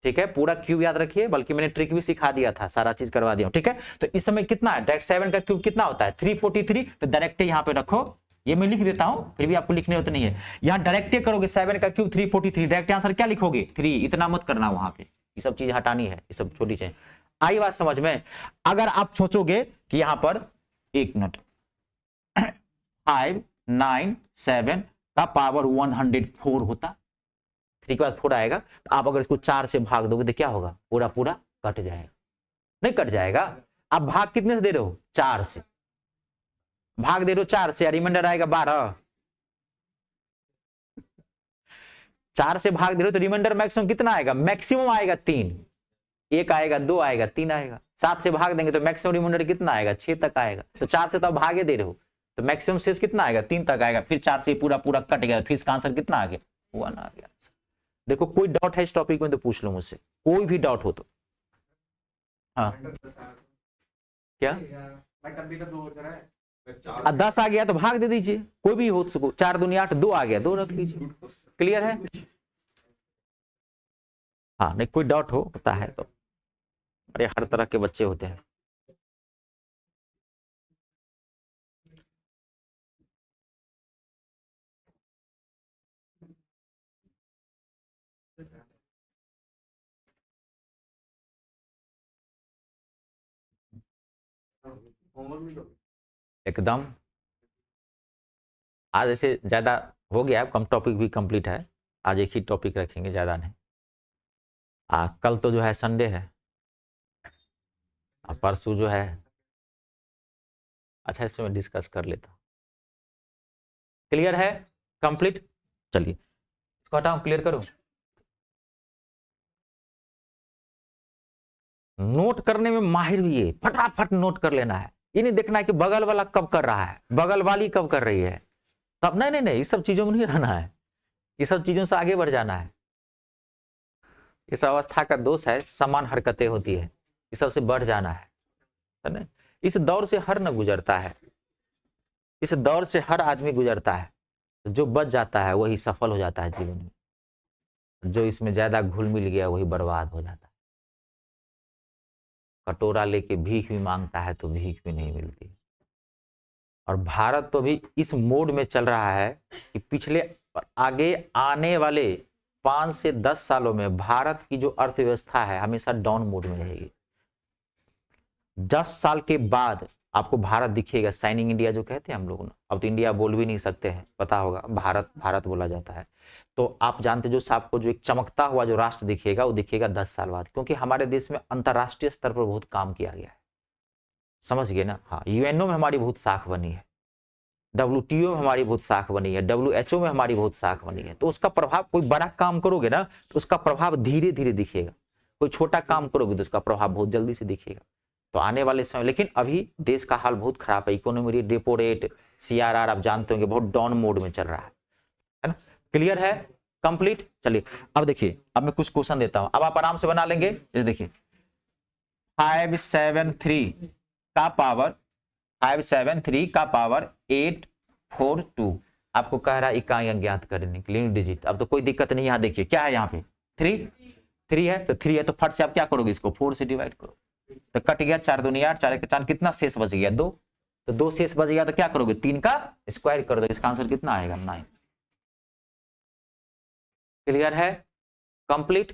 ठीक है। पूरा क्यूब याद रखिए, बल्कि मैंने ट्रिक भी सिखा दिया था, सारा चीज करवा दिया, ठीक है। तो इस समय कितना है, डायरेक्ट 7 का क्यूब कितना होता है 343, तो डायरेक्ट यहाँ पे रखो, ये मैं लिख देता हूं, फिर भी आपको लिखने होते नहीं है, यहाँ डायरेक्ट करोगे 7 का क्यूब 343, डायरेक्ट आंसर क्या लिखोगे 3, इतना मत करना वहां पे, ये सब चीज हटानी है, ये सब छोटी चीज। आई बात समझ में। अगर आप सोचोगे कि यहाँ पर, एक मिनट, 5 9 7 का पावर 104 होता, 3 के बाद 4 आएगा, तो आप अगर इसको 4 से भाग दोगे तो क्या होगा, पूरा पूरा कट जाएगा, नहीं कट जाएगा। आप भाग कितने से दे रहे हो, 4 से भाग दे रहे हो, 4 से, रिमाइंडर आएगा 12, 4 से भाग दे रहे हो तो रिमाइंडर मैक्सिमम कितना आएगा, मैक्सिमम आएगा 3, 1 आएगा 2 आएगा 3 आएगा। 7 से भाग देंगे तो मैक्सिमम रिमाइंडर कितना आएगा, 6 तक आएगा। तो 4 से तो आप भागे दे रहे हो, तो मैक्सिमम शेष कितना आएगा, 3 तक आएगा। फिर 4 से पूरा पूरा कट गया, फिर इसका आंसर कितना आ गया, 1 आ गया। देखो कोई डाउट है इस टॉपिक में तो पूछ लो मुझसे, कोई भी डाउट हो तो। हाँ क्या 10 आ गया तो भाग दे दीजिए, कोई भी हो सको, 4 दूनी 8, 2 आ गया 2 रख लीजिए। क्लियर है? हाँ नहीं कोई डाउट हो होता है तो, अरे हर तरह के बच्चे होते हैं। एकदम आज ऐसे ज्यादा हो गया, कम टॉपिक भी कंप्लीट है, आज एक ही टॉपिक रखेंगे, ज्यादा नहीं। कल तो जो है संडे है, परसों जो है, अच्छा इसमें डिस्कस कर लेता हूँ। क्लियर है? कंप्लीट। चलिए इसको हटाऊं, क्लियर करूं। नोट करने में माहिर हुई, फटाफट नोट कर लेना है, ये नहीं देखना है कि बगल वाला कब कर रहा है, बगल वाली कब कर रही है, तब नहीं नहीं नहीं, इस सब चीजों में नहीं रहना है, ये सब चीजों से आगे बढ़ जाना है। इस अवस्था का दोष है, समान हरकतें होती है, इस सबसे बढ़ जाना है ना। इस दौर से हर न गुजरता है, इस दौर से हर आदमी गुजरता है, जो बच जाता है वही सफल हो जाता है जीवन में, जो इसमें ज्यादा घुल मिल गया वही बर्बाद हो जाता है। कटोरा लेके भीख भी मांगता है तो भीख भी नहीं मिलती। और भारत तो भी इस मोड में चल रहा है कि पिछले आगे आने वाले 5 से 10 सालों में भारत की जो अर्थव्यवस्था है हमेशा डाउन मोड में रहेगी। 10 साल के बाद आपको भारत दिखेगा, शाइनिंग इंडिया जो कहते हैं हम लोग ना, अब तो इंडिया बोल भी नहीं सकते हैं, पता होगा, भारत भारत बोला जाता है। तो आप जानते जो आपको जो एक चमकता हुआ जो राष्ट्र दिखेगा वो दिखेगा 10 साल बाद, क्योंकि हमारे देश में अंतर्राष्ट्रीय स्तर पर बहुत काम किया गया है, समझ गए ना। हाँ, यूएनओ में हमारी बहुत साख बनी है, WTO में हमारी बहुत साख बनी है, WHO में हमारी बहुत साख बनी है। तो उसका प्रभाव, कोई बड़ा काम करोगे ना तो उसका प्रभाव धीरे धीरे दिखेगा, कोई छोटा काम करोगे तो उसका प्रभाव बहुत जल्दी से दिखेगा। तो आने वाले समय, लेकिन अभी देश का हाल बहुत खराब है, economy rate, repo rate, CRR आप जानते होंगे बहुत डाउन मोड में चल रहा है ना। क्लियर है? कंप्लीट। चलिए अब देखिए, अब मैं कुछ क्वेश्चन देता हूं, अब आप आराम से बना लेंगे। ये देखिए 573 का पावर 573 का पावर 842, आपको कह रहा है इकाई अज्ञात करने के लिए डिजिट। अब तो कोई दिक्कत नहीं, यहां देखिए क्या है, यहाँ पे 3 है, तो 3 है तो फट से आप क्या करोगे, इसको 4 से डिवाइड करो, तो कट गया, 4 दूनी 8, 4 1 4, कितना शेष बच गया 2, तो 2 शेष बच गया तो क्या करोगे, 3 का स्क्वायर कर दो, इसका आंसर कितना आएगा 9। क्लियर है? कंप्लीट।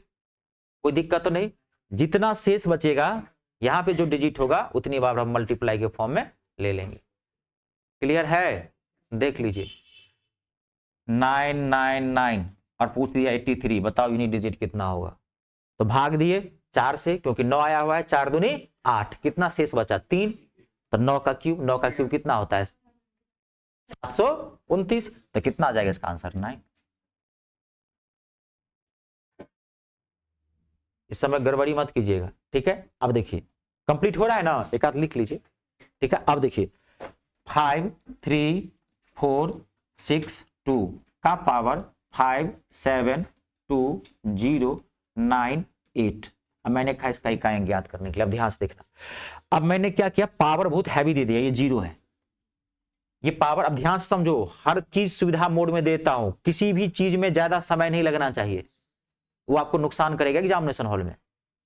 कोई दिक्कत तो नहीं, जितना शेष बचेगा यहां पे जो डिजिट होगा उतनी बार हम मल्टीप्लाई के फॉर्म में ले लेंगे। क्लियर है? देख लीजिए 999 और पूछ दिया 83, बताओ यूनिट डिजिट कितना होगा, तो भाग दिए 4 से, क्योंकि 9 आया हुआ है, 4 दूनी 8, कितना शेष बचा 3, तो 9 का क्यूब कितना होता है 729, तो कितना आ जाएगा इसका आंसर 9। इस समय गड़बड़ी मत कीजिएगा, ठीक है। अब देखिए कंप्लीट हो रहा है ना, एक आध लिख लीजिए, ठीक है। अब देखिए 53462 का पावर 57209 अब मैंने कहा इसका इकाई ज्ञात करने के लिए, अब ध्यान से देखना। अब मैंने क्या किया, पावर बहुत हैवी दे दिया, ये 0 है, ये पावर। अब ध्यान से समझो, हर चीज सुविधा मोड में देता हूं, किसी भी चीज में ज्यादा समय नहीं लगना चाहिए, वो आपको नुकसान करेगा एग्जामिनेशन हॉल में।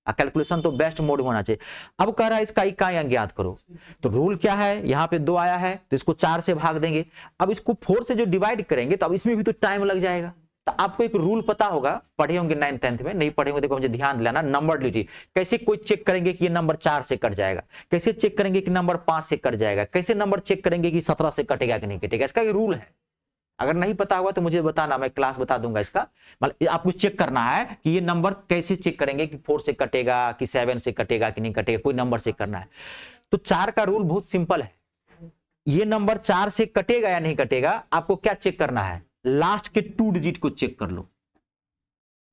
कैलकुलेशन तो बेस्ट मोड होना चाहिए। अब कह रहा है इसका इकाई अज्ञात करो, तो रूल क्या है, यहां पे 2 आया है तो इसको 4 से भाग देंगे, अब इसको 4 से जो डिवाइड करेंगे तो अब इसमें भी तो टाइम लग जाएगा। तो आपको एक रूल पता होगा, पढ़े होंगे 9th 10th में, नहीं पढ़े होंगे देखो मुझे ध्यान दिलाना, नंबरलिटी। कैसे कोई चेक करेंगे कि ये नंबर 4 से कट जाएगा, कैसे चेक करेंगे कि नंबर 5 से कट जाएगा, कैसे नंबर चेक करेंगे कि 17 से कटेगा कि नहीं कटेगा, इसका रूल है। अगर नहीं पता होगा तो मुझे बताना, मैं क्लास बता दूंगा इसका। मतलब आपको चेक करना है कि ये नंबर कैसे चेक करेंगे कि 4 से कटेगा कि 7 से कटेगा कि नहीं कटेगा, कोई नंबर चेक करना है। तो 4 का रूल बहुत सिंपल है, ये नंबर 4 से कटेगा या नहीं कटेगा, आपको क्या चेक करना है, लास्ट के 2 डिजिट को चेक कर लो।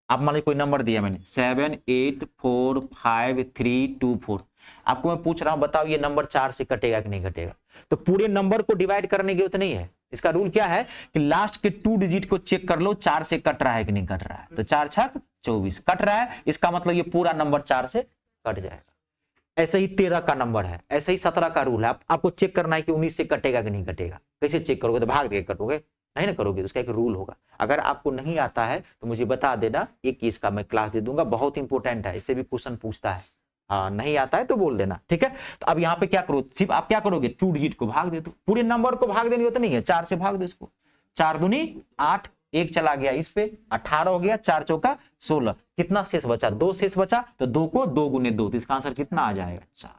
आप मान लीजिए कोई नंबर दिया मैंने 784532 आपको मैं पूछ रहा हूं बताओ ये नंबर 4 से कटेगा कि नहीं कटेगा, तो पूरे नंबर को डिवाइड करने की जरूरत नहीं है। इसका रूल क्या है कि लास्ट के 2 डिजिट को चेक कर लो, 4 से कट रहा है कि नहीं कट रहा है, तो 4 छक 24 कट रहा है, इसका मतलब ये पूरा नंबर 4 से कट जाएगा। ऐसे ही 13 का नंबर है, ऐसे ही 17 का रूल है। आपको चेक करना है कि 19 से कटेगा कि नहीं कटेगा। कैसे चेक करोगे? तो भाग के कटोगे, नहीं ना करोगे, उसका एक रूल होगा। अगर आपको नहीं आता है तो मुझे बता देना, एक इसका मैं क्लास दे दूंगा, बहुत इंपॉर्टेंट है, इससे भी क्वेश्चन पूछता है। हाँ नहीं आता है तो बोल देना, ठीक है। तो अब यहाँ पे क्या करो, सिर्फ आप क्या करोगे, 2 डिजिट को भाग दे दो, पूरे नंबर को भाग देनी होता नहीं है, 4 से भाग दो इसको। 4 दूनी 8, एक चला गया इस पे, 18 हो गया, 4 चौका 16, कितना शेष बचा, 2 शेष बचा, तो 2 को 2 गुने 2, तो इसका आंसर कितना आ जाएगा, 4।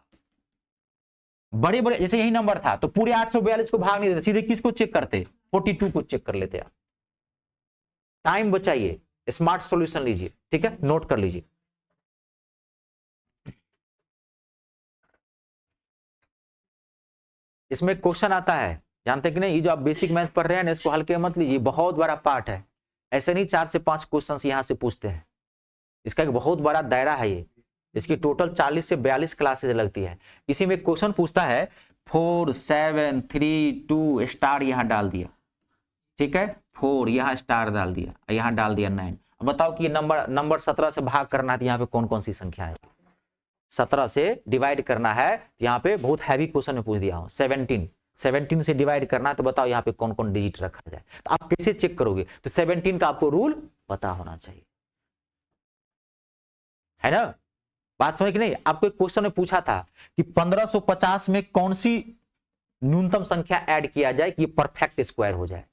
बड़े बड़े जैसे यही नंबर था तो पूरे 842 को भाग नहीं देते, सीधे किसको चेक करते, 42 को चेक कर लेते आप। टाइम बचाइए, स्मार्ट सॉल्यूशन लीजिए, ठीक है, नोट कर लीजिए। इसमें क्वेश्चन आता है, जानते कि नहीं, ये जो आप बेसिक मैथ पढ़ रहे हैं ना, इसको हल्के मत लीजिए, बहुत बड़ा पार्ट है। ऐसे नहीं 4 से 5 क्वेश्चन यहां से पूछते हैं, इसका एक बहुत बड़ा दायरा है ये। इसकी टोटल 40 से 42 क्लासेज लगती है। इसी में क्वेश्चन पूछता है 4 7 3 2 स्टार यहां डाल दिया, ठीक है, 4 यहां स्टार डाल दिया, यहां डाल दिया 9। अब बताओ कि ये नंबर 17 से भाग करना है, तो यहाँ पे कौन कौन सी संख्या है, 17 से डिवाइड करना है। यहाँ पे बहुत हैवी क्वेश्चन में पूछ दिया हूं, 17 से डिवाइड करना है, तो बताओ यहाँ पे कौन कौन डिजिट रखा जाए, तो आप कैसे चेक करोगे, तो 17 का आपको रूल पता होना चाहिए, है ना। बात समझ कि नहीं। आपको एक क्वेश्चन में पूछा था कि 1550 में कौन सी न्यूनतम संख्या ऐड किया जाए कि परफेक्ट स्क्वायर हो जाए,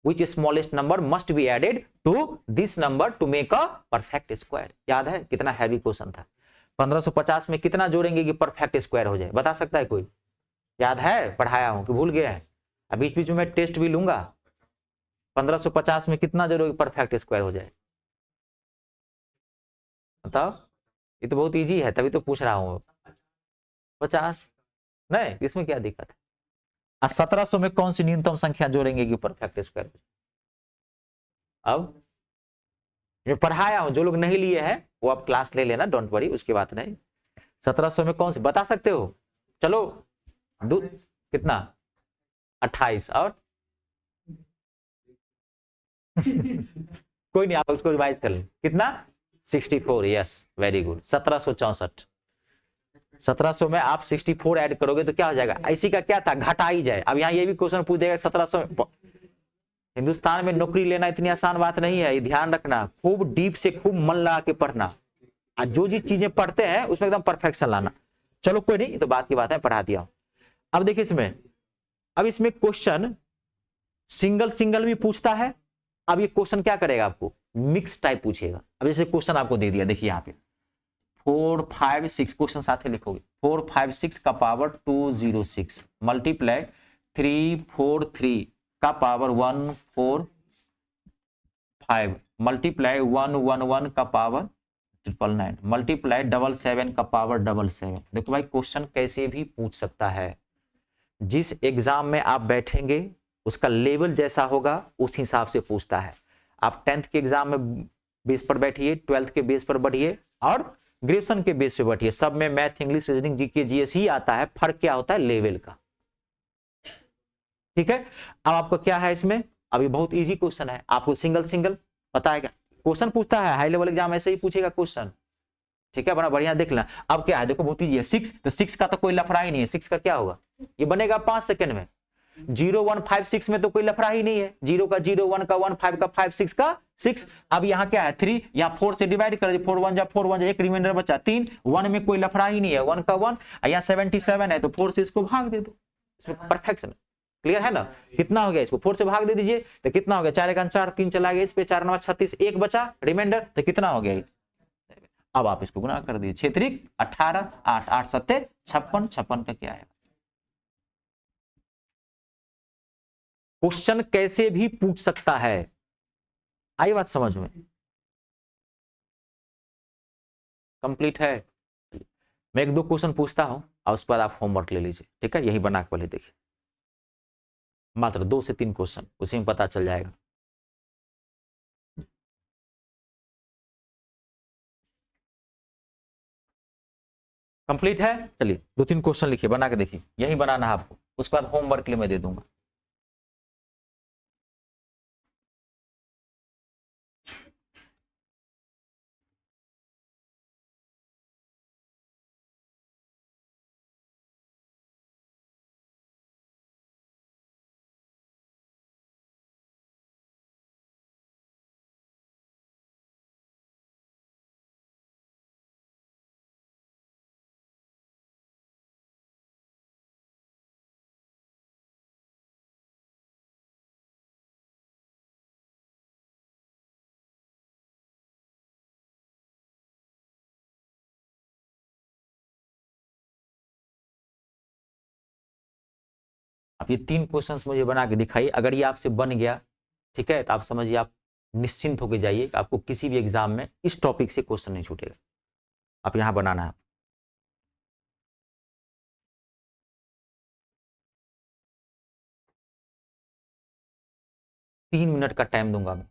which smallest number must be added to this number to make a perfect square. याद है कितना हैवी क्वेश्चन था, 1550 में कितना जोड़ेंगे कि परफेक्ट स्क्वायर हो जाए, बता सकता है कोई? याद है, पढ़ाया हूं कि भूल गया है? अब बीच बीच में मैं टेस्ट भी लूंगा। 1550 में कितना जोड़ोगे परफेक्ट स्क्वायर हो जाए, बताओ। ये तो बहुत इजी है, तभी तो पूछ रहा हूं। 50, नहीं इसमें क्या दिक्कत है। 1700 में कौन सी न्यूनतम संख्या जोड़ेंगे कि परफेक्ट स्क्वायर हो जाए? अब जो पढ़ाया हूं, जो लोग नहीं लिए हैं वो आप क्लास ले लेना, डोंट वरी, उसकी बात नहीं। 1700 में कौन सी बता सकते हो? चलो कितना, 28 और कोई नहीं, आप उसको रिवाइज कर लें, कितना, 64, यस वेरी गुड। 1764, 1700 में आप 64 ऐड करोगे तो क्या हो जाएगा, इसी का क्या था, घटा ही जाए। अब यहाँ ये भी क्वेश्चन पूछ देगा 1700। हिंदुस्तान में नौकरी लेना इतनी आसान बात नहीं है, ये ध्यान रखना, खूब डीप से खूब मन लगा के पढ़ना, जो जी चीजें पढ़ते हैं उसमें एकदम परफेक्शन लाना। चलो कोई नहीं, तो बात की बात है, पढ़ा दिया। अब देखिए इसमें, अब इसमें क्वेश्चन सिंगल सिंगल भी पूछता है। अब ये क्वेश्चन क्या करेगा, आपको मिक्स टाइप पूछेगा। अब जैसे क्वेश्चन आपको दे दिया, देखिए यहाँ पे 4 5 6 क्वेश्चन साथ ही लिखोगे, 4 5 6 का पावर 206 मल्टीप्लाई 3 4 3 का पावर 1 4 5 मल्टीप्लाई 1 1 1 का पावर 999 मल्टीप्लाई 7 7 का पावर 7 देखो भाई, क्वेश्चन कैसे भी पूछ सकता है। जिस एग्जाम में आप बैठेंगे उसका लेवल जैसा होगा उस हिसाब से पूछता है। आप 10th के एग्जाम में बेस पर बैठिए, 12th के बेस पर बढ़िए और ग्रेजुएशन के बेस पे बैठिए, सब में math English reasoning GK GS ही आता है। फर्क क्या होता है, लेवल का, ठीक है। अब आपको क्या है इसमें, अभी बहुत इजी क्वेश्चन है, आपको सिंगल सिंगल पता है क्या क्वेश्चन पूछता है, हाई लेवल एग्जाम ऐसे ही पूछेगा क्वेश्चन, ठीक है, बड़ा बढ़िया देख लें। अब क्या है, देखो बहुत इजी है, 6, तो 6 का तो कोई लफड़ा ही नहीं है, 6 का क्या होगा, ये बनेगा 5 सेकंड में। 0 1 5 6 में तो कोई लफड़ा ही नहीं है, 0 का 0 1 का 1 5 का 5 6 का 6। अब यहाँ क्या है, 3, यहाँ 4 से डिवाइड कर दे, 4 1 जा 4 1 जा, एक रिमाइंडर बचा 3, 1 में कोई लफड़ा ही नहीं है, 1 का 1, यहाँ 77 है तो 4 से इसको भाग दे दो, इसमें परफेक्शन। क्लियर है ना, कितना हो गया, इसको 4 से भाग दे दीजिए तो कितना हो गया, 4 1 4, 3 चला गया इस पे, 4 9 36, एक बचा रिमाइंडर, तो कितना हो गया। अब आप इसको गुना कर दीजिए, 6 3 18, 8 8 7 56, 56 का क्या है। क्वेश्चन कैसे भी पूछ सकता है, आई बात समझ में, कंप्लीट है। मैं 1 2 क्वेश्चन पूछता हूं और उसके बाद आप होमवर्क ले लीजिए, ठीक है, यही बना के पहले देखिए, मात्र 2 से 3 क्वेश्चन, उसी में पता चल जाएगा। कंप्लीट है, चलिए 2 3 क्वेश्चन लिखिए, बना के देखिए, यही बनाना है आपको, उसके बाद होमवर्क के लिए मैं दे दूंगा। आप ये 3 क्वेश्चंस मुझे बना के दिखाइए। अगर ये आपसे बन गया, ठीक है, तो आप समझिए आप निश्चिंत होकर जाइए कि आपको किसी भी एग्जाम में इस टॉपिक से क्वेश्चन नहीं छूटेगा। आप यहाँ बनाना है। तीन मिनट का टाइम दूंगा मैं।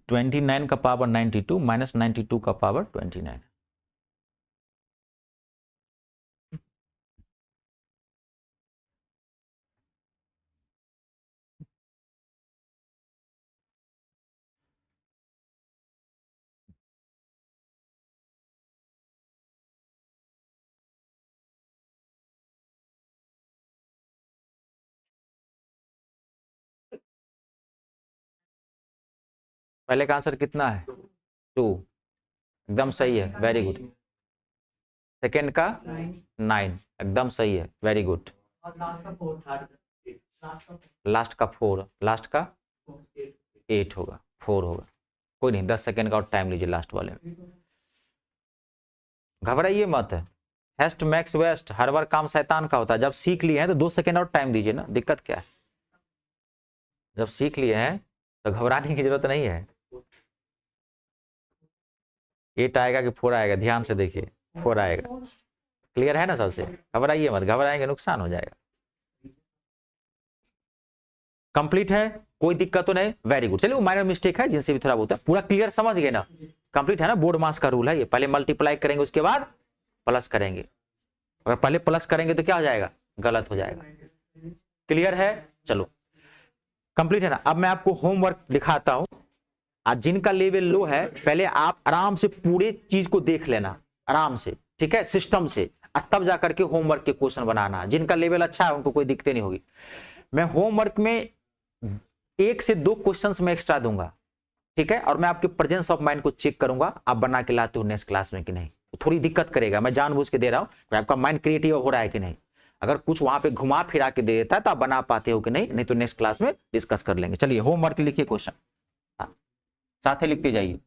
-29 का पावर 92 -92 का पावर 29। पहले का आंसर कितना है? 2। एकदम सही है, वेरी गुड। सेकेंड का 9, एकदम सही है, वेरी गुड। लास्ट का 4, लास्ट का 8 होगा, 4 होगा। कोई नहीं, 10 सेकेंड का और टाइम लीजिए लास्ट वाले में। घबराइए मत है, हेस्ट मैक्स वेस्ट, हर बार काम शैतान का होता है। जब सीख लिए हैं तो 2 सेकेंड और टाइम दीजिए ना, दिक्कत क्या है? जब सीख लिए हैं तो घबराने की जरूरत नहीं है। 8 आएगा कि 4 आएगा, ध्यान से देखिए, 4 आएगा। क्लियर है ना? सबसे घबराइए मत, घबराएंगे नुकसान हो जाएगा। कंप्लीट है, कोई दिक्कत तो नहीं, वेरी गुड। चलिए वो माइनर मिस्टेक है जिनसे भी थोड़ा बहुत है, पूरा क्लियर समझ गए ना? कंप्लीट है ना? बोर्ड मास का रूल है ये, पहले मल्टीप्लाई करेंगे उसके बाद प्लस करेंगे। अगर पहले प्लस करेंगे तो क्या हो जाएगा? गलत हो जाएगा। क्लियर है? चलो कंप्लीट है ना? अब मैं आपको होमवर्क दिखाता हूं। आज जिनका लेवल लो है, पहले आप आराम से पूरे चीज को देख लेना आराम से, ठीक है, सिस्टम से, तब जाकर के होमवर्क के क्वेश्चन बनाना। जिनका लेवल अच्छा है उनको कोई दिक्कत नहीं होगी। मैं होमवर्क में 1 से 2 क्वेश्चंस में एक्स्ट्रा दूंगा, ठीक है, और मैं आपके प्रेजेंस ऑफ माइंड को चेक करूंगा, आप बना के लाते हो नेक्स्ट क्लास में कि नहीं। तो थोड़ी दिक्कत करेगा, मैं जानबूझ के दे रहा हूं कि आपका माइंड क्रिएटिव हो रहा है कि नहीं। अगर कुछ वहां पे घुमा फिरा के दे देता है तो आप बना पाते हो कि नहीं, नहीं तो नेक्स्ट क्लास में डिस्कस कर लेंगे। चलिए होमवर्क लिखिए, क्वेश्चन साथ ही लिखते जाइए।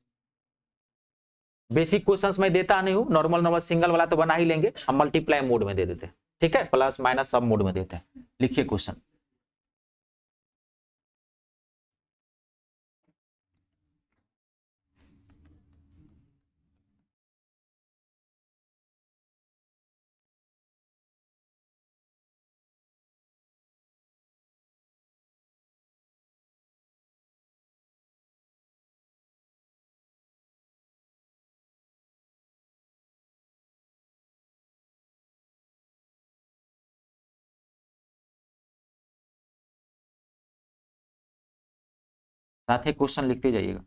बेसिक क्वेश्चंस मैं देता नहीं हूं, नॉर्मल नॉर्मल सिंगल वाला तो बना ही लेंगे, हम मल्टीप्लाई मोड में दे देते हैं, ठीक है, प्लस माइनस सब मोड में देते हैं। लिखिए क्वेश्चन। साथ ही क्वेश्चन लिखते जाइएगा।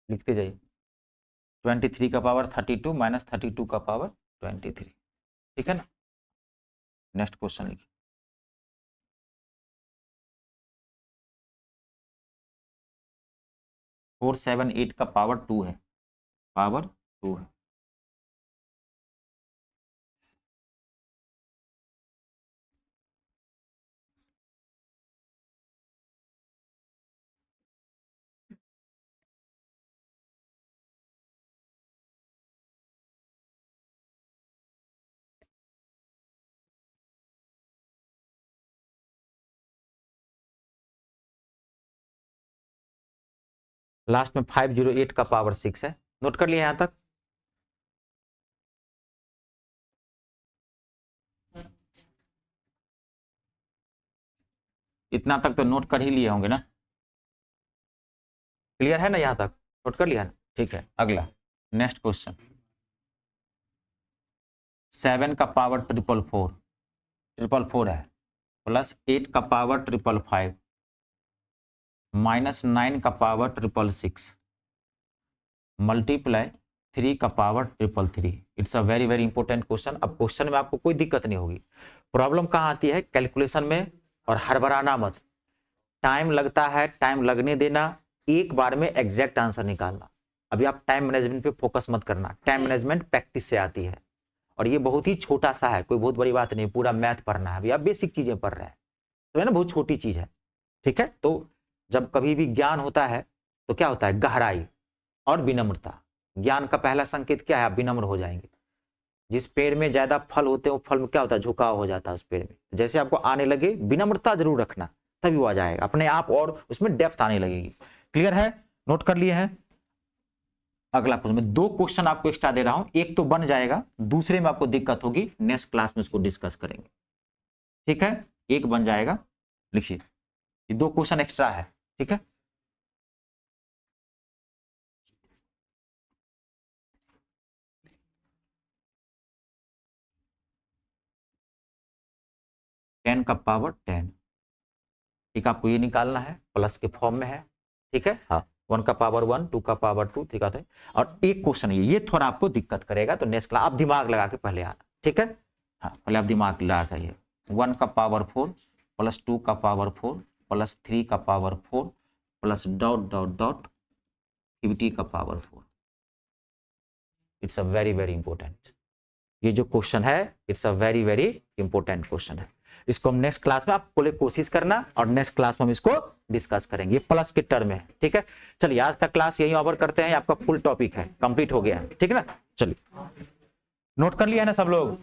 लिखते जाइए। 23 का पावर 32 माइनस 32 का पावर 23, ठीक है ना? नेक्स्ट क्वेश्चन लिखिए। 478 का पावर 2 है, पावर 2 है। लास्ट में 508 का पावर 6 है। नोट कर लिया यहां तक? इतना तक तो नोट कर ही लिए होंगे ना? क्लियर है ना? यहां तक नोट कर लिया ना? ठीक है, अगला नेक्स्ट क्वेश्चन। 7 का पावर 444, 444 है, प्लस 8 का पावर 555, -9 का पावर 666, मल्टीप्लाई 3 का power 333। It's a very very important question. अब क्वेश्चन में आपको कोई दिक्कत नहीं होगी। प्रॉब्लम कहाँ आती है? कैलकुलेशन में। और हड़बड़ाना मत, टाइम लगता है, टाइम लगने देना, एक बार में एग्जैक्ट आंसर निकालना। अभी आप टाइम मैनेजमेंट पे फोकस मत करना, टाइम मैनेजमेंट प्रैक्टिस से आती है और ये बहुत ही छोटा सा है, कोई बहुत बड़ी बात नहीं, पूरा मैथ पढ़ना है। अभी आप बेसिक चीजें पढ़ रहे हैं तो है ना, बहुत छोटी चीज है, ठीक है। तो जब कभी भी ज्ञान होता है तो क्या होता है? गहराई और विनम्रता। ज्ञान का पहला संकेत क्या है? आप विनम्र हो जाएंगे। जिस पेड़ में ज्यादा फल होते हैं वो फल में क्या होता है? झुकाव हो जाता है उस पेड़ में। जैसे आपको आने लगे, विनम्रता जरूर रखना, तभी वो आ जाएगा अपने आप और उसमें डेप्थ आने लगेगी। क्लियर है? नोट कर लिए हैं? अगला क्वेश्चन में 2 क्वेश्चन आपको एक्स्ट्रा दे रहा हूं, एक तो बन जाएगा, दूसरे में आपको दिक्कत होगी, नेक्स्ट क्लास में इसको डिस्कस करेंगे, ठीक है। एक बन जाएगा, लिखिए, ये 2 क्वेश्चन एक्स्ट्रा है, ठीक है। टेन का पावर 10, ठीक, आपको ये निकालना है, प्लस के फॉर्म में है, ठीक है। हाँ, 1 का पावर 1, 2 का पावर 2, ठीक है। और एक क्वेश्चन ये थोड़ा आपको दिक्कत करेगा, तो नेक्स्ट क्लास आप दिमाग लगा के पहले आना, ठीक है। हाँ, पहले आप दिमाग लगा के आइए। 1 का पावर 4 प्लस 2 का पावर 4 प्लस 3 का power 4 plus dot dot dot 50 का power 4। It's a very very important, ये जो क्वेश्चन है it's a very very important question है। इसको हम नेक्स्ट क्लास में, आप बोले कोशिश करना, और नेक्स्ट क्लास में हम इसको डिस्कस करेंगे, प्लस के टर्म है, ठीक है। चलिए आज का क्लास यही ओवर करते हैं, आपका फुल टॉपिक है, कंप्लीट हो गया है, ठीक है ना। चलिए नोट कर लिया है ना सब लोग?